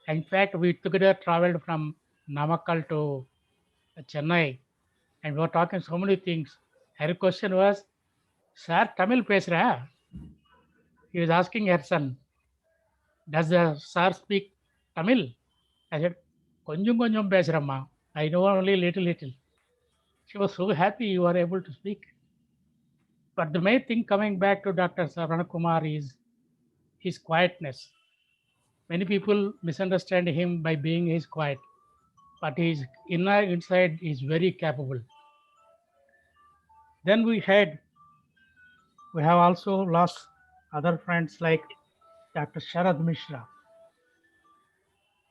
in fact, we together traveled from Namakkal to Chennai, and we were talking so many things. Her question was, sir, Tamil pesra? He was asking her son, does the sir speak Tamil? I said, konjum pesramma. I know only little. She was so happy you are able to speak. But the main thing coming back to Dr. Saravana Kumar is his quietness. Many people misunderstand him by being his quiet, but his inside is very capable. Then we have also lost other friends like Dr. Sharad Mishra.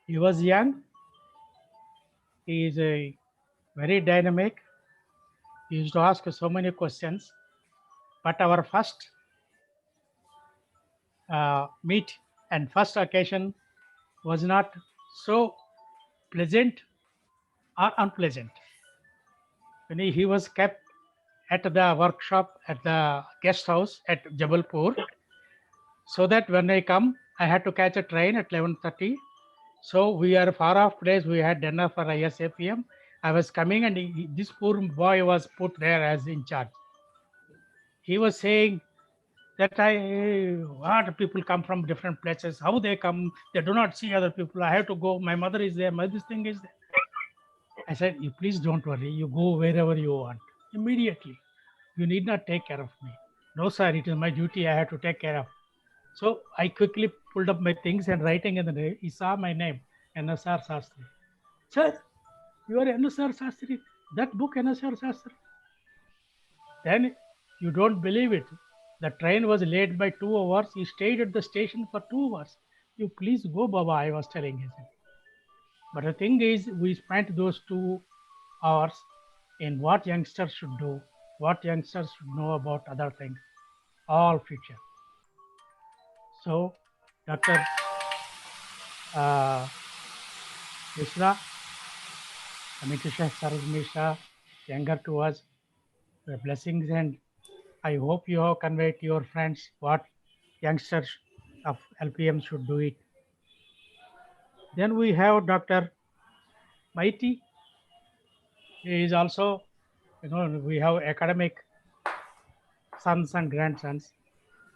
He was young. He is a very dynamic. He used to ask so many questions. But our first meet and first occasion was not so pleasant or unpleasant. When he was kept at the workshop at the guest house at Jabalpur, so that when I come, I had to catch a train at 11:30. So we are far off place. We had dinner for ISAPM. I was coming and this poor boy was put there as in charge. He was saying that what people come from different places, how they come, they do not see other people. I have to go. My mother is there. This thing is there. I said, you please don't worry. You go wherever you want. Immediately. You need not take care of me. No, sir, it is my duty. I have to take care of. So I quickly pulled up my things and writing in the name. He saw my name, NSR Sastry. Sir, you are NSR Sastry. That book, NSR Sastry. Then you don't believe it. The train was late by 2 hours. He stayed at the station for 2 hours. You please go, Baba, I was telling him. But the thing is, we spent those 2 hours in what youngsters should do, what youngsters should know about other things, all future. So, Dr. Mishra, Amitusha Saraj Mishra, younger to us, the blessings, and I hope you have conveyed to your friends what youngsters of LPM should do it. Then we have Dr. Maiti. He is also, we have academic sons and grandsons,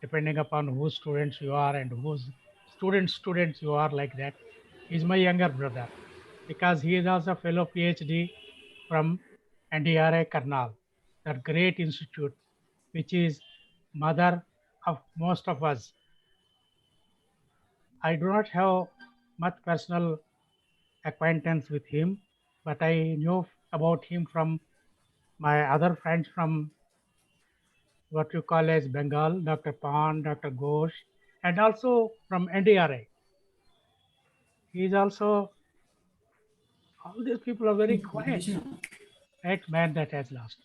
depending upon whose students you are and whose students you are, like that. He's my younger brother because he is also a fellow PhD from NDRA Karnal, that great institute, which is mother of most of us. I do not have much personal acquaintance with him, but I knew about him from my other friends from what you call as Bengal, Dr. Pan, Dr. Ghosh, and also from NDRA. He is also, all these people are very quiet. That man that has lost.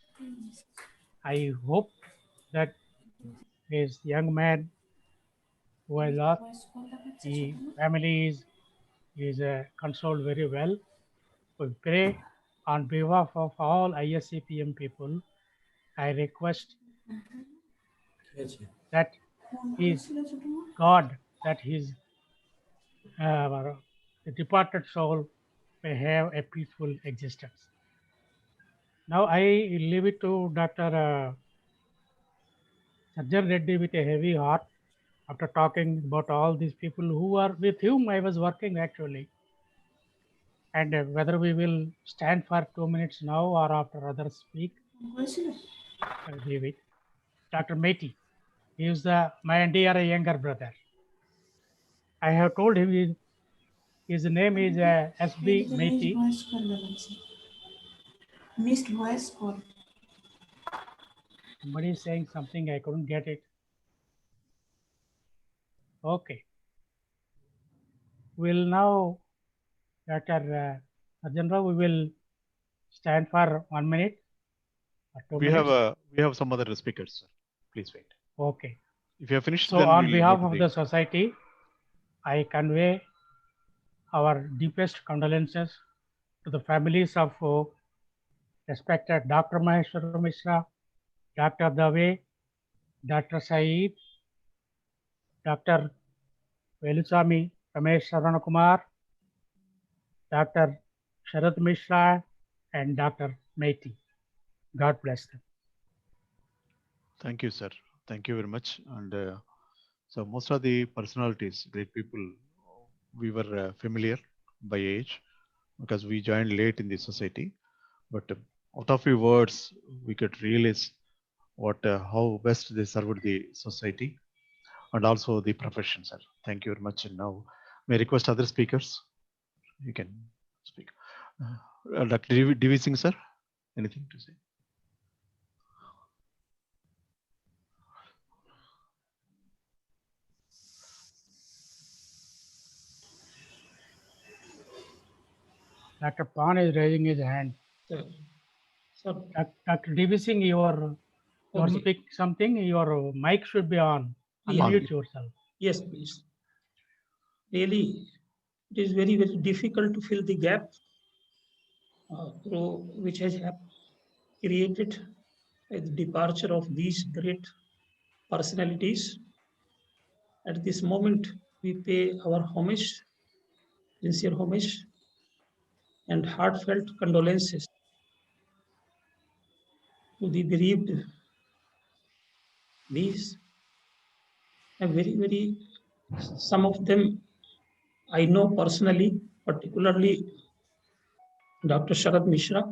I hope that his young man who has lost, the family is consoled very well. We pray on behalf of all ISCPM people. I request that his God, that his the departed soul may have a peaceful existence. Now I leave it to Dr. Sajjan Reddy with a heavy heart after talking about all these people who are with whom I was working actually. And whether we will stand for 2 minutes now or after others speak, I'll leave it. Dr. Meti, he is my NDRA younger brother. I have told him his name is SB Meti. Missed voice call. Somebody is saying something, I couldn't get it. Okay. We'll now, Dr. Sajjan, we will stand for 1 minute. Or 2 minutes. We have some other speakers, sir. Please wait. Okay. If you have finished, so then on we'll behalf go to of the society, I convey our deepest condolences to the families of respected Dr. Maheshwar Mishra, Dr. Dave, Dr. Saeed, Dr. Velusamy Ramesh Saravana Kumar, Dr. Sharad Mishra, and Dr. Meti. God bless them. Thank you, sir. Thank you very much. And so most of the personalities, great people, we were familiar by age because we joined late in the society. But out of your words, we could realize how best they served the society and also the profession, sir. Thank you very much. And now, may I request other speakers? You can speak. Dr. D.V. Singh, sir, anything to say? Dr. Pan is raising his hand. Sir, Dr. D.V. Singh, you are speak something. Your mic should be on. Yeah. Unmute yourself. Yes, please. Really, it is very, very difficult to fill the gap which has created a departure of these great personalities. At this moment, we pay our homage, sincere homage, and heartfelt condolences to the bereaved. These are very, very, some of them I know personally, particularly Dr. Sharad Mishra.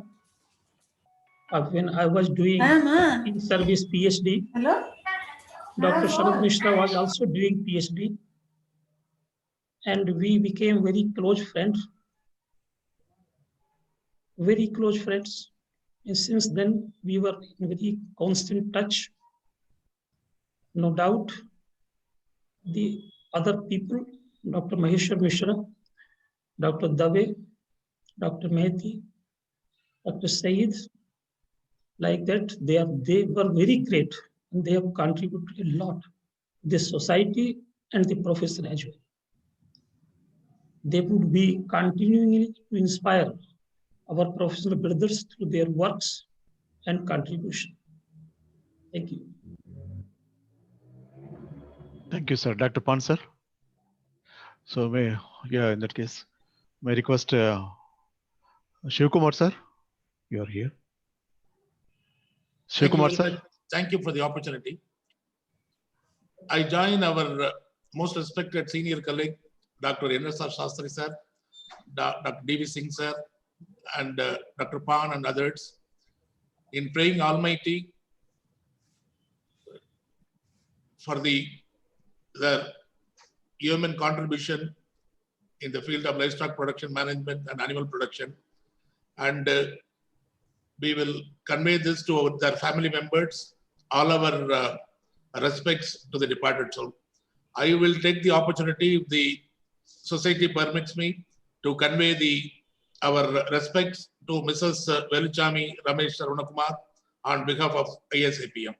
When I was doing in-service PhD, Dr. Sharad Mishra was also doing PhD, and we became very close friends. And since then, we were in very constant touch. No doubt, the other people, Dr. Maheshwar Mishra, Dr. Dave, Dr. Mehdi, Dr. Saeed, like that, they were very great, and they have contributed a lot to this society and the profession as well. They would be continuing to inspire our professional brothers through their works and contribution. Thank you. Thank you, sir. Dr. Pan, sir. So in that case, may I request Shivkumar, sir? You are here. Shivkumar, sir. Thank you for the opportunity. I join our most respected senior colleague, Dr. N.S.R. Shastri, sir, Dr. D.V. Singh, sir, and Dr. Pan and others in praying Almighty for their human contribution in the field of livestock production management and animal production. And we will convey this to their family members, all our respects to the departed soul. I will take the opportunity, if the society permits me, to convey our respects to Mrs. Veluchami Ramesh Arunakumar on behalf of ISAPM.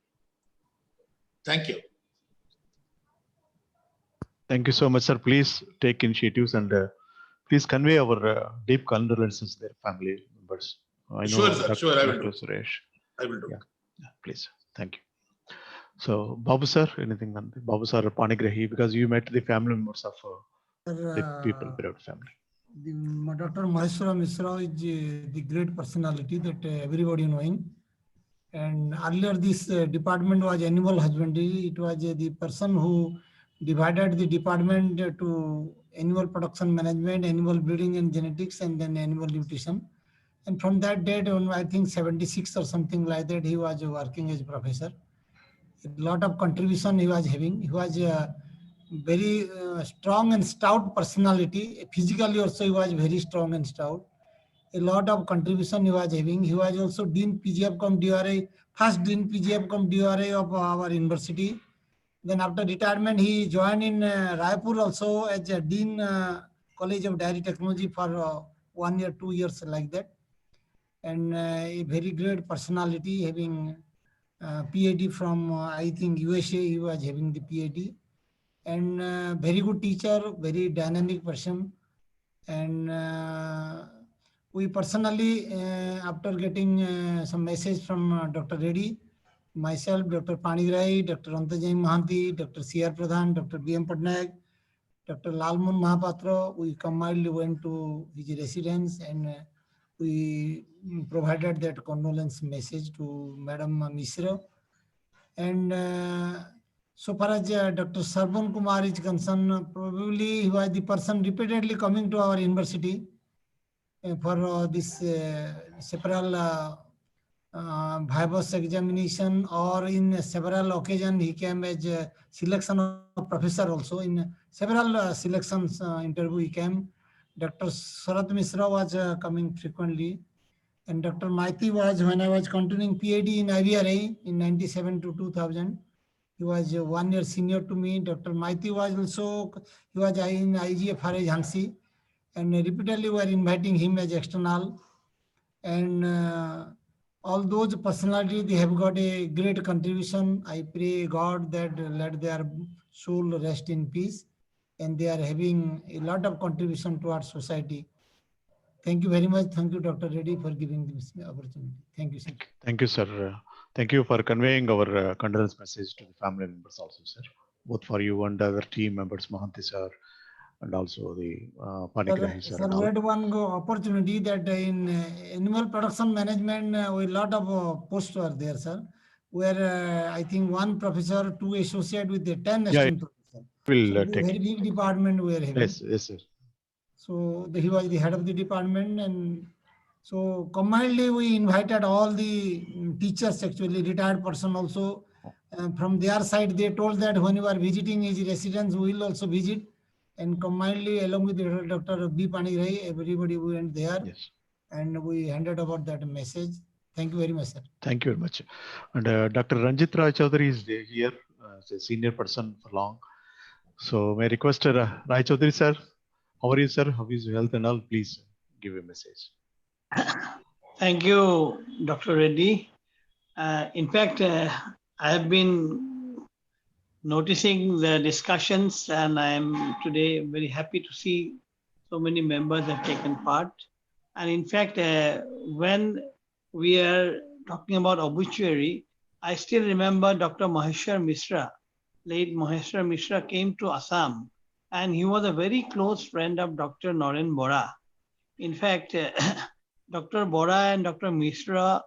Thank you. Thank you so much, sir. Please take initiatives and please convey our deep condolences to their family members. I know Sure, sir. Sure, I will do. Suresh. I will do. Yeah, please. Thank you. So, Babu sir, anything on the Babu sir Panigrahi, because you met the family members of the people, beloved family. Dr. Maheshwara Mishra is the great personality that everybody knowing. And earlier this department was animal husbandry. It was the person who divided the department to animal production management, animal breeding and genetics, and then animal nutrition. And from that date on, I think 76 or something like that, he was working as a professor. A lot of contribution he was having. He was a very strong and stout personality. Physically also he was very strong and stout. A lot of contribution he was having. He was also Dean PGF cum DRA, first Dean PGF cum DRA of our university. Then after retirement, he joined in Raipur also as a Dean College of Dairy Technology for 1 year, 2 years like that. And a very great personality, having PhD from, I think, USA, he was having the PhD. And very good teacher, very dynamic person. And we personally, after getting some message from Dr. Reddy, myself, Dr. Panigrahi, Dr. Antajay Mahanti, Dr. C.R. Pradhan, Dr. B.M. Patnaik, Dr. Lalmun Mahapatra, we combinedly went to his residence and we provided that condolence message to Madam Mishra. And so far as Dr. Sarvan Kumar is concerned, probably he was the person repeatedly coming to our university for this several Viva's examination, or in several occasions he came as a selection of professor also. In several selections interview he came. Dr. Sarat Misra was coming frequently. And Dr. Maiti was, when I was continuing PhD in IVRA in 97 to 2000, he was 1 year senior to me. Dr. Maiti was also, he was in IGFRA Jhansi, and repeatedly we were inviting him as external. And all those personalities, they have got a great contribution. I pray God that let their soul rest in peace, and they are having a lot of contribution towards society. Thank you very much. Thank you, Dr. Reddy, for giving this opportunity. Thank you, sir. Thank you, sir. Thank you for conveying our condolence message to the family members also, sir. Both for you and other team members, Mohanty sir, and also the Panigrahi sir. Sir, we had one opportunity that in animal production management, a lot of posts were there, sir. Where I think one professor, 2 associate with the 10 assistant professor. Will So take very big department we are having. Yes, yes, sir. So he was the head of the department, and so combinedly we invited all the teachers, actually retired person also. From their side, they told that when you are visiting his residence, we will also visit. And combinedly, along with Dr. B. Panigrahi, everybody went there. Yes. And we handed over that message. Thank you very much, sir. Thank you very much. And Dr. Ranjit Rai Chaudhary is here, as a senior person for long. So may I request Rai Chaudhary sir, how are you, sir? How is your health and all? Please give a message. Thank you, Dr. Reddy. In fact, I have been noticing the discussions, and I am today very happy to see so many members have taken part. And in fact, when we are talking about obituary, I still remember Dr. Maheshwar Mishra, late Maheshwar Mishra, came to Assam, and he was a very close friend of Dr. Naren Bora. In fact, Dr. Bora and Dr. Mishra,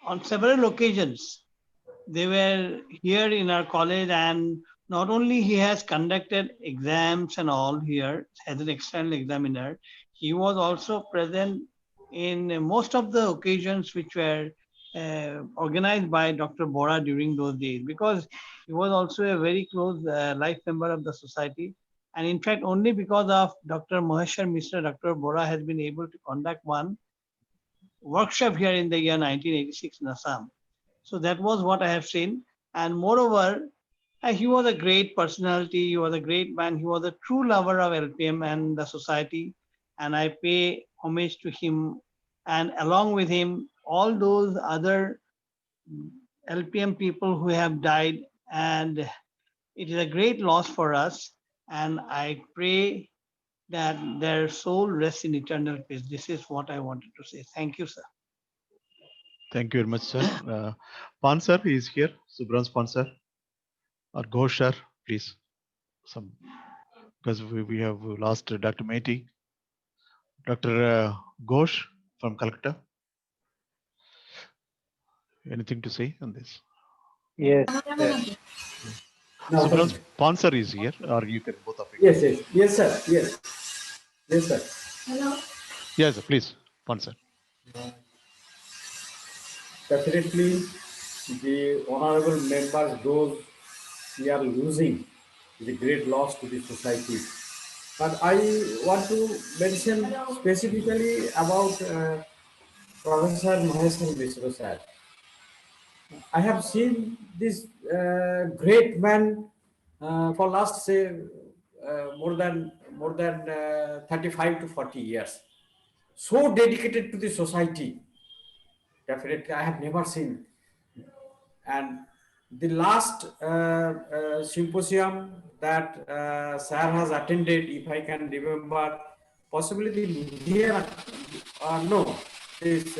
on several occasions, they were here in our college, and not only he has conducted exams and all here as an external examiner, he was also present in most of the occasions which were organized by Dr. Bora during those days, because he was also a very close life member of the society. And in fact, only because of Dr. Maheshwar Mishra, Dr. Bora has been able to conduct one workshop here in the year 1986 in Assam. So that was what I have seen. And moreover, he was a great personality. He was a great man. He was a true lover of LPM and the society. And I pay homage to him. And along with him, all those other LPM people who have died. And it is a great loss for us. And I pray that their soul rests in eternal peace. This is what I wanted to say. Thank you, sir. Thank you very much, sir. Pan sir is here. Subrans Pan sir. Or Ghosh sir, please. Because we have lost Dr. Maiti. Dr. Ghosh from Calcutta. Anything to say on this? Yes. Subrans Pan sir is here, or you can both of you. Yes, sir. Yes, sir. Hello. Yes, sir, please, Pan sir. Definitely, the honorable members, those we are losing, is a great loss to the society. But I want to mention specifically about Professor Maheshwar Mishra sir. I have seen this great man for last, say, more than 35 to 40 years. So dedicated to the society. Definitely, I have never seen. And the last symposium that sir has attended, if I can remember, possibly the India, no, this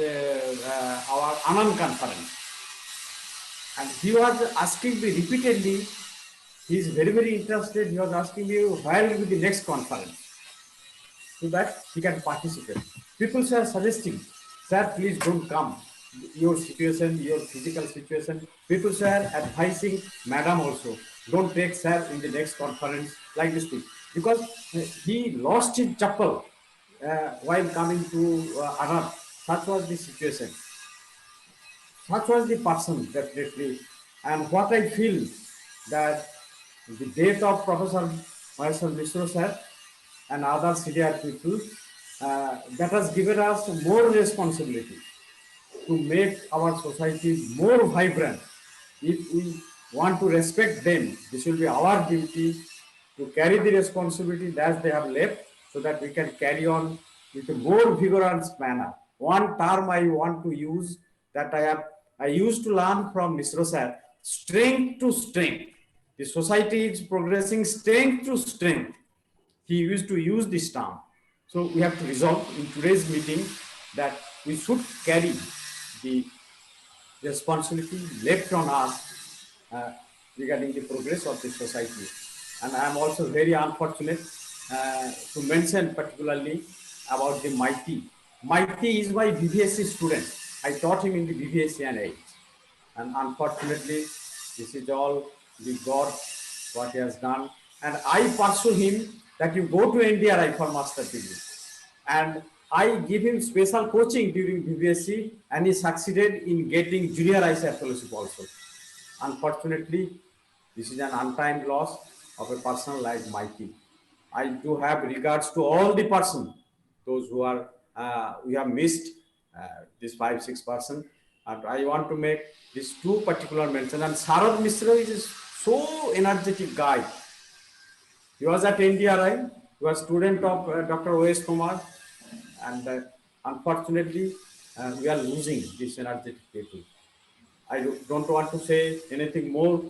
our Anand conference. And he was asking me repeatedly, he is very, very interested. He was asking me, where will be the next conference? So that he can participate. People are suggesting, sir, please don't come. Your situation, your physical situation. People are advising madam also, don't take sir in the next conference, like this thing. Because he lost his chapel while coming to Arab. Such was the situation. such was the person definitely. And what I feel that the death of Professor Maheshwar Mishra sir and other senior people, that has given us more responsibility to make our society more vibrant. If we want to respect them, this will be our duty to carry the responsibility that they have left so that we can carry on with a more vigorous manner. One term I want to use that I used to learn from Mr. Sir, strength to strength. The society is progressing strength to strength. He used to use this term. So we have to resolve in today's meeting that we should carry the responsibility left on us regarding the progress of the society. And I am also very unfortunate to mention particularly about the Mighty. Mighty is my BVSC student. I taught him in the BVSC and age. And unfortunately, this is all the God, what he has done. And I pursue him that you go to NDRI for master degree. And I give him special coaching during BVSC, and he succeeded in getting junior ICAR fellowship also. Unfortunately, this is an untimed loss of a person like Mighty. I do have regards to all the person, those who are, we have missed this 5-6 person. And I want to make these two particular mention. And Sharad Mishra is so energetic guy. He was at NDRI, he was student of Dr. O.S. Kumar. And unfortunately, we are losing these energetic people. I don't want to say anything more.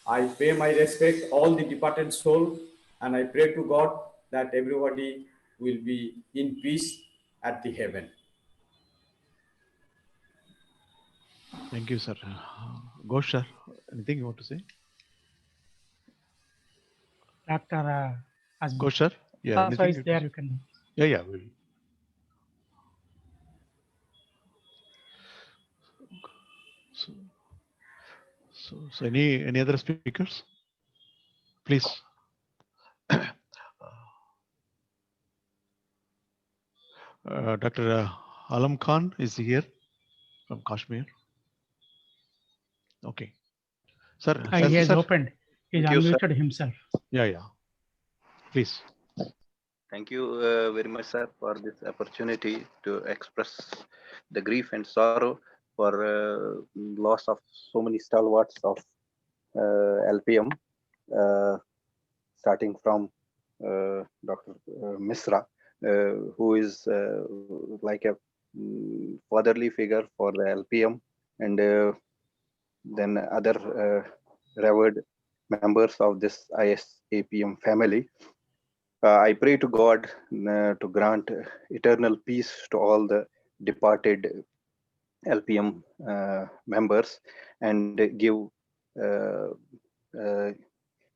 I pay my respect, all the departed soul, and I pray to God that everybody will be in peace at the heaven. Thank you, sir. Ghosh, sir, anything you want to say? Dr. Ghosh, sir? Yeah, so is there, you can. Yeah, we'll. So any other speakers? Please. Dr. Alam Khan is here from Kashmir. Okay. Sir. He has opened. He's unmuted himself. Yeah. Please. Thank you very much, sir, for this opportunity to express the grief and sorrow for loss of so many stalwarts of LPM, starting from Dr. Misra, who is like a fatherly figure for the LPM, and then other revered members of this ISAPM family. I pray to God to grant eternal peace to all the departed LPM members and give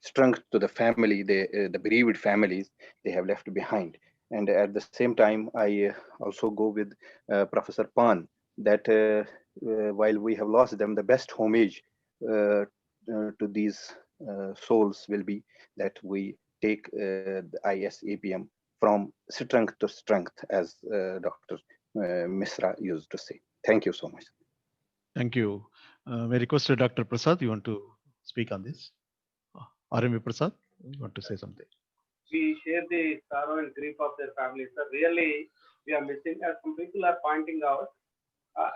strength to the family, the bereaved families they have left behind. And at the same time, I also go with Professor Pan that while we have lost them, the best homage to these souls will be that we take the ISAPM from strength to strength, as Dr. Misra used to say. Thank you so much. Thank you. May I request Dr. Prasad, you want to speak on this? RMV Prasad, you want to say something? We share the sorrow and grief of their families. So really, we are missing, as some people are pointing out.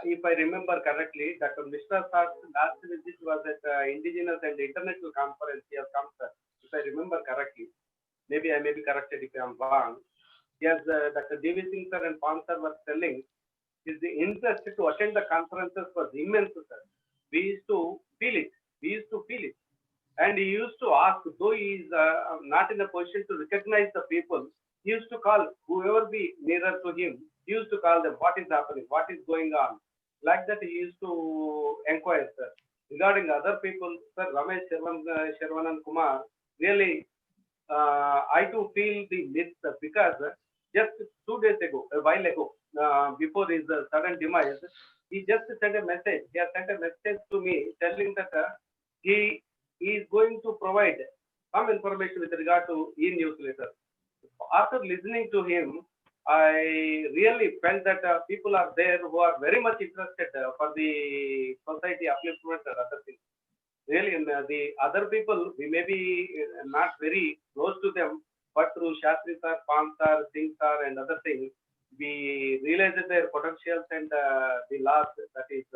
If I remember correctly, Dr. Mishra Sir's last visit was at Indigenous and International Conference. He has come, sir. If I remember correctly, maybe I may be corrected if I am wrong. Yes, Dr. D.V. Singh sir and Pan sir were telling, is the interest to attend the conferences was immense, sir. We used to feel it. And he used to ask, though he is not in a position to recognize the people, he used to call whoever be nearer to him. He used to call them, what is happening, what is going on. Like that, he used to inquire, sir. Regarding other people, sir, Ramesh Sharvanan Kumar, really, I too feel the miss, sir, because just 2 days ago, a while ago, before his sudden demise, he just sent a message. He has sent a message to me telling that he is going to provide some information with regard to e-newsletter. After listening to him, I really felt that people are there who are very much interested for the society upliftment and other things. Really, the other people, we may be not very close to them, but through Shastri sir, Pan sir, Singh sir, and other things, we realized their potentials and the loss that is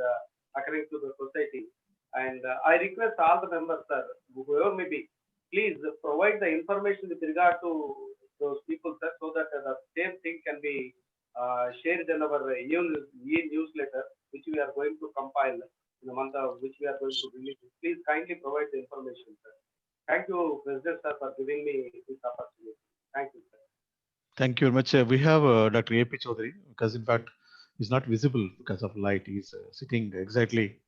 occurring to the society. And I request all the members, sir, whoever may be, please provide the information with regard to those people, sir, so that the same thing can be shared in our e-newsletter, which we are going to compile in the month of which we are going to release. Please kindly provide the information, sir. Thank you, President sir, for giving me this opportunity. Thank you, sir. Thank you very much. We have Dr. A.P. Chaudhary, because in fact, he's not visible because of light. He's sitting exactly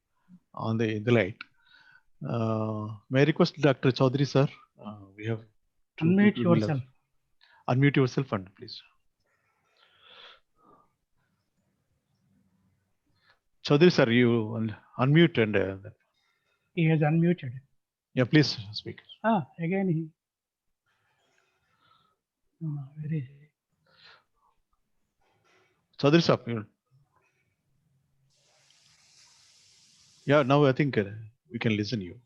on the in the light. May I request Dr. Chaudhary, sir? We have Unmute yourself. Unmute yourself, and please. Chaudhary, sir, you unmute and. He has unmuted. Yeah, please speak. Again he. Very. Chaudhary, sir. Yeah, now I think we can listen you.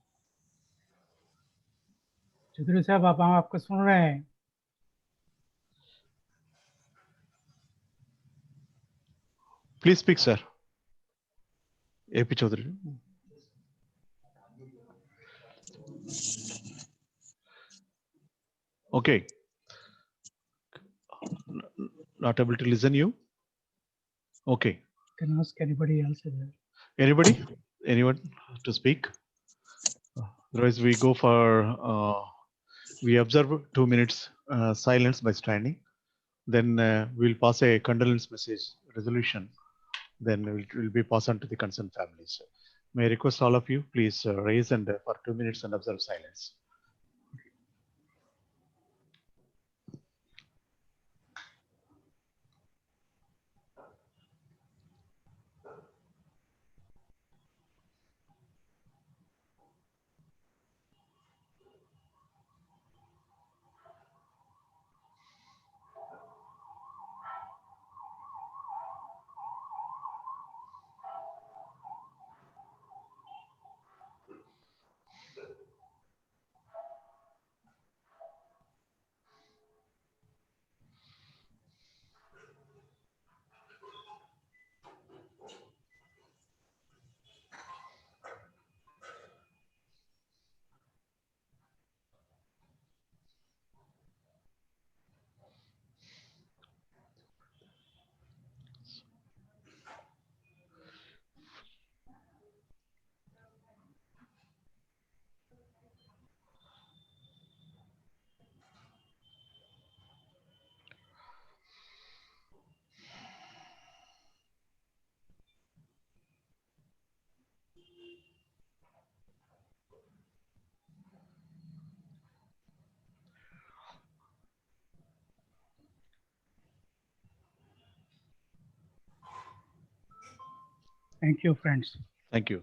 Chaudhary साहब आप हम आपको सुन रहे हैं. Please speak, sir. A.P. Chaudhary. Okay. Not able to listen you. Okay. Can ask anybody else. Anybody? Anyone to speak? Otherwise, we go for. We observe 2 minutes silence by standing. Then we'll pass a condolence message resolution. Then it will be passed on to the concerned families. May I request all of you, please raise and for 2 minutes and observe silence. Thank you, friends. Thank you.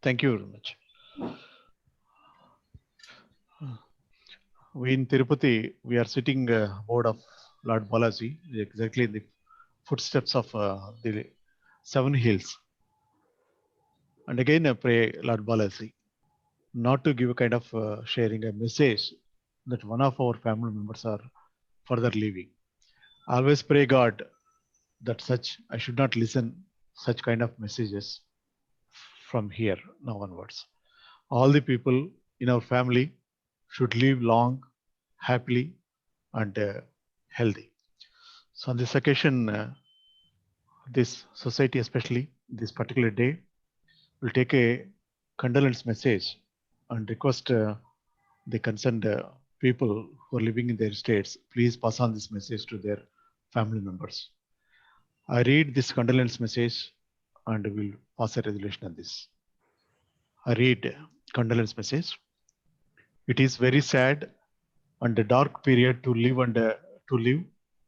Thank you very much. We in Tirupati, we are sitting board of Lord Balaji, exactly in the footsteps of the 7 hills. And again, I pray Lord Balaji not to give a kind of sharing a message that one of our family members are further leaving. I always pray God that I should not listen such kind of messages from here now onwards. All the people in our family should live long, happily, and healthy. So on this occasion, this society, especially this particular day, will take a condolence message and request the concerned people who are living in their states, please pass on this message to their family members. I read this condolence message and will pass a resolution on this. I read condolence message. It is very sad and a dark period to live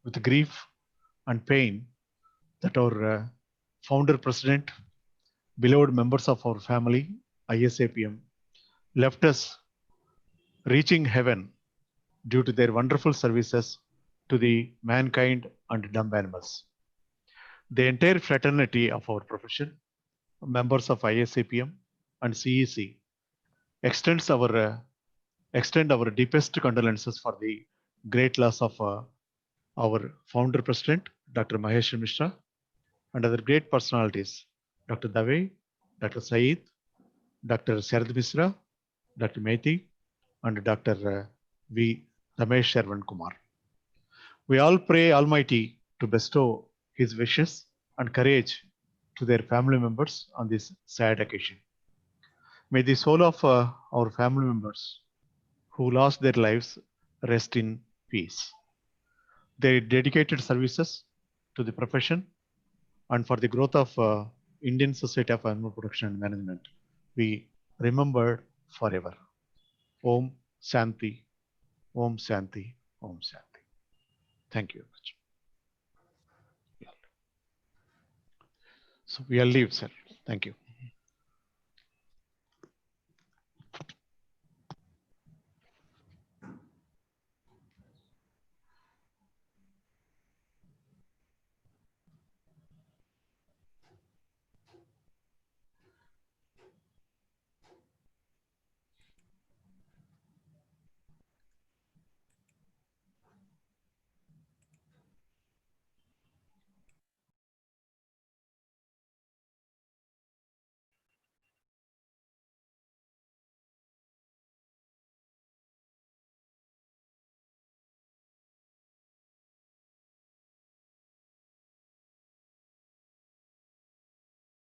with grief and pain that our founder president, beloved members of our family, ISAPM, left us reaching heaven due to their wonderful services to the mankind and dumb animals. The entire fraternity of our profession, members of ISAPM and CEC, extend our deepest condolences for the great loss of our founder president, Dr. Mahesh Mishra, and other great personalities, Dr. Dave, Dr. Saeed, Dr. Sharad Mishra, Dr. Methi, and Dr. V. Ramesh Sharvan Kumar. We all pray Almighty to bestow His wishes and courage to their family members on this sad occasion. May the soul of our family members who lost their lives rest in peace. Their dedicated services to the profession and for the growth of Indian Society of Animal Production and Management be remembered forever. Om Shanti, Om Shanti, Om Shanti. Thank you very much. So we are leave, sir. Thank you.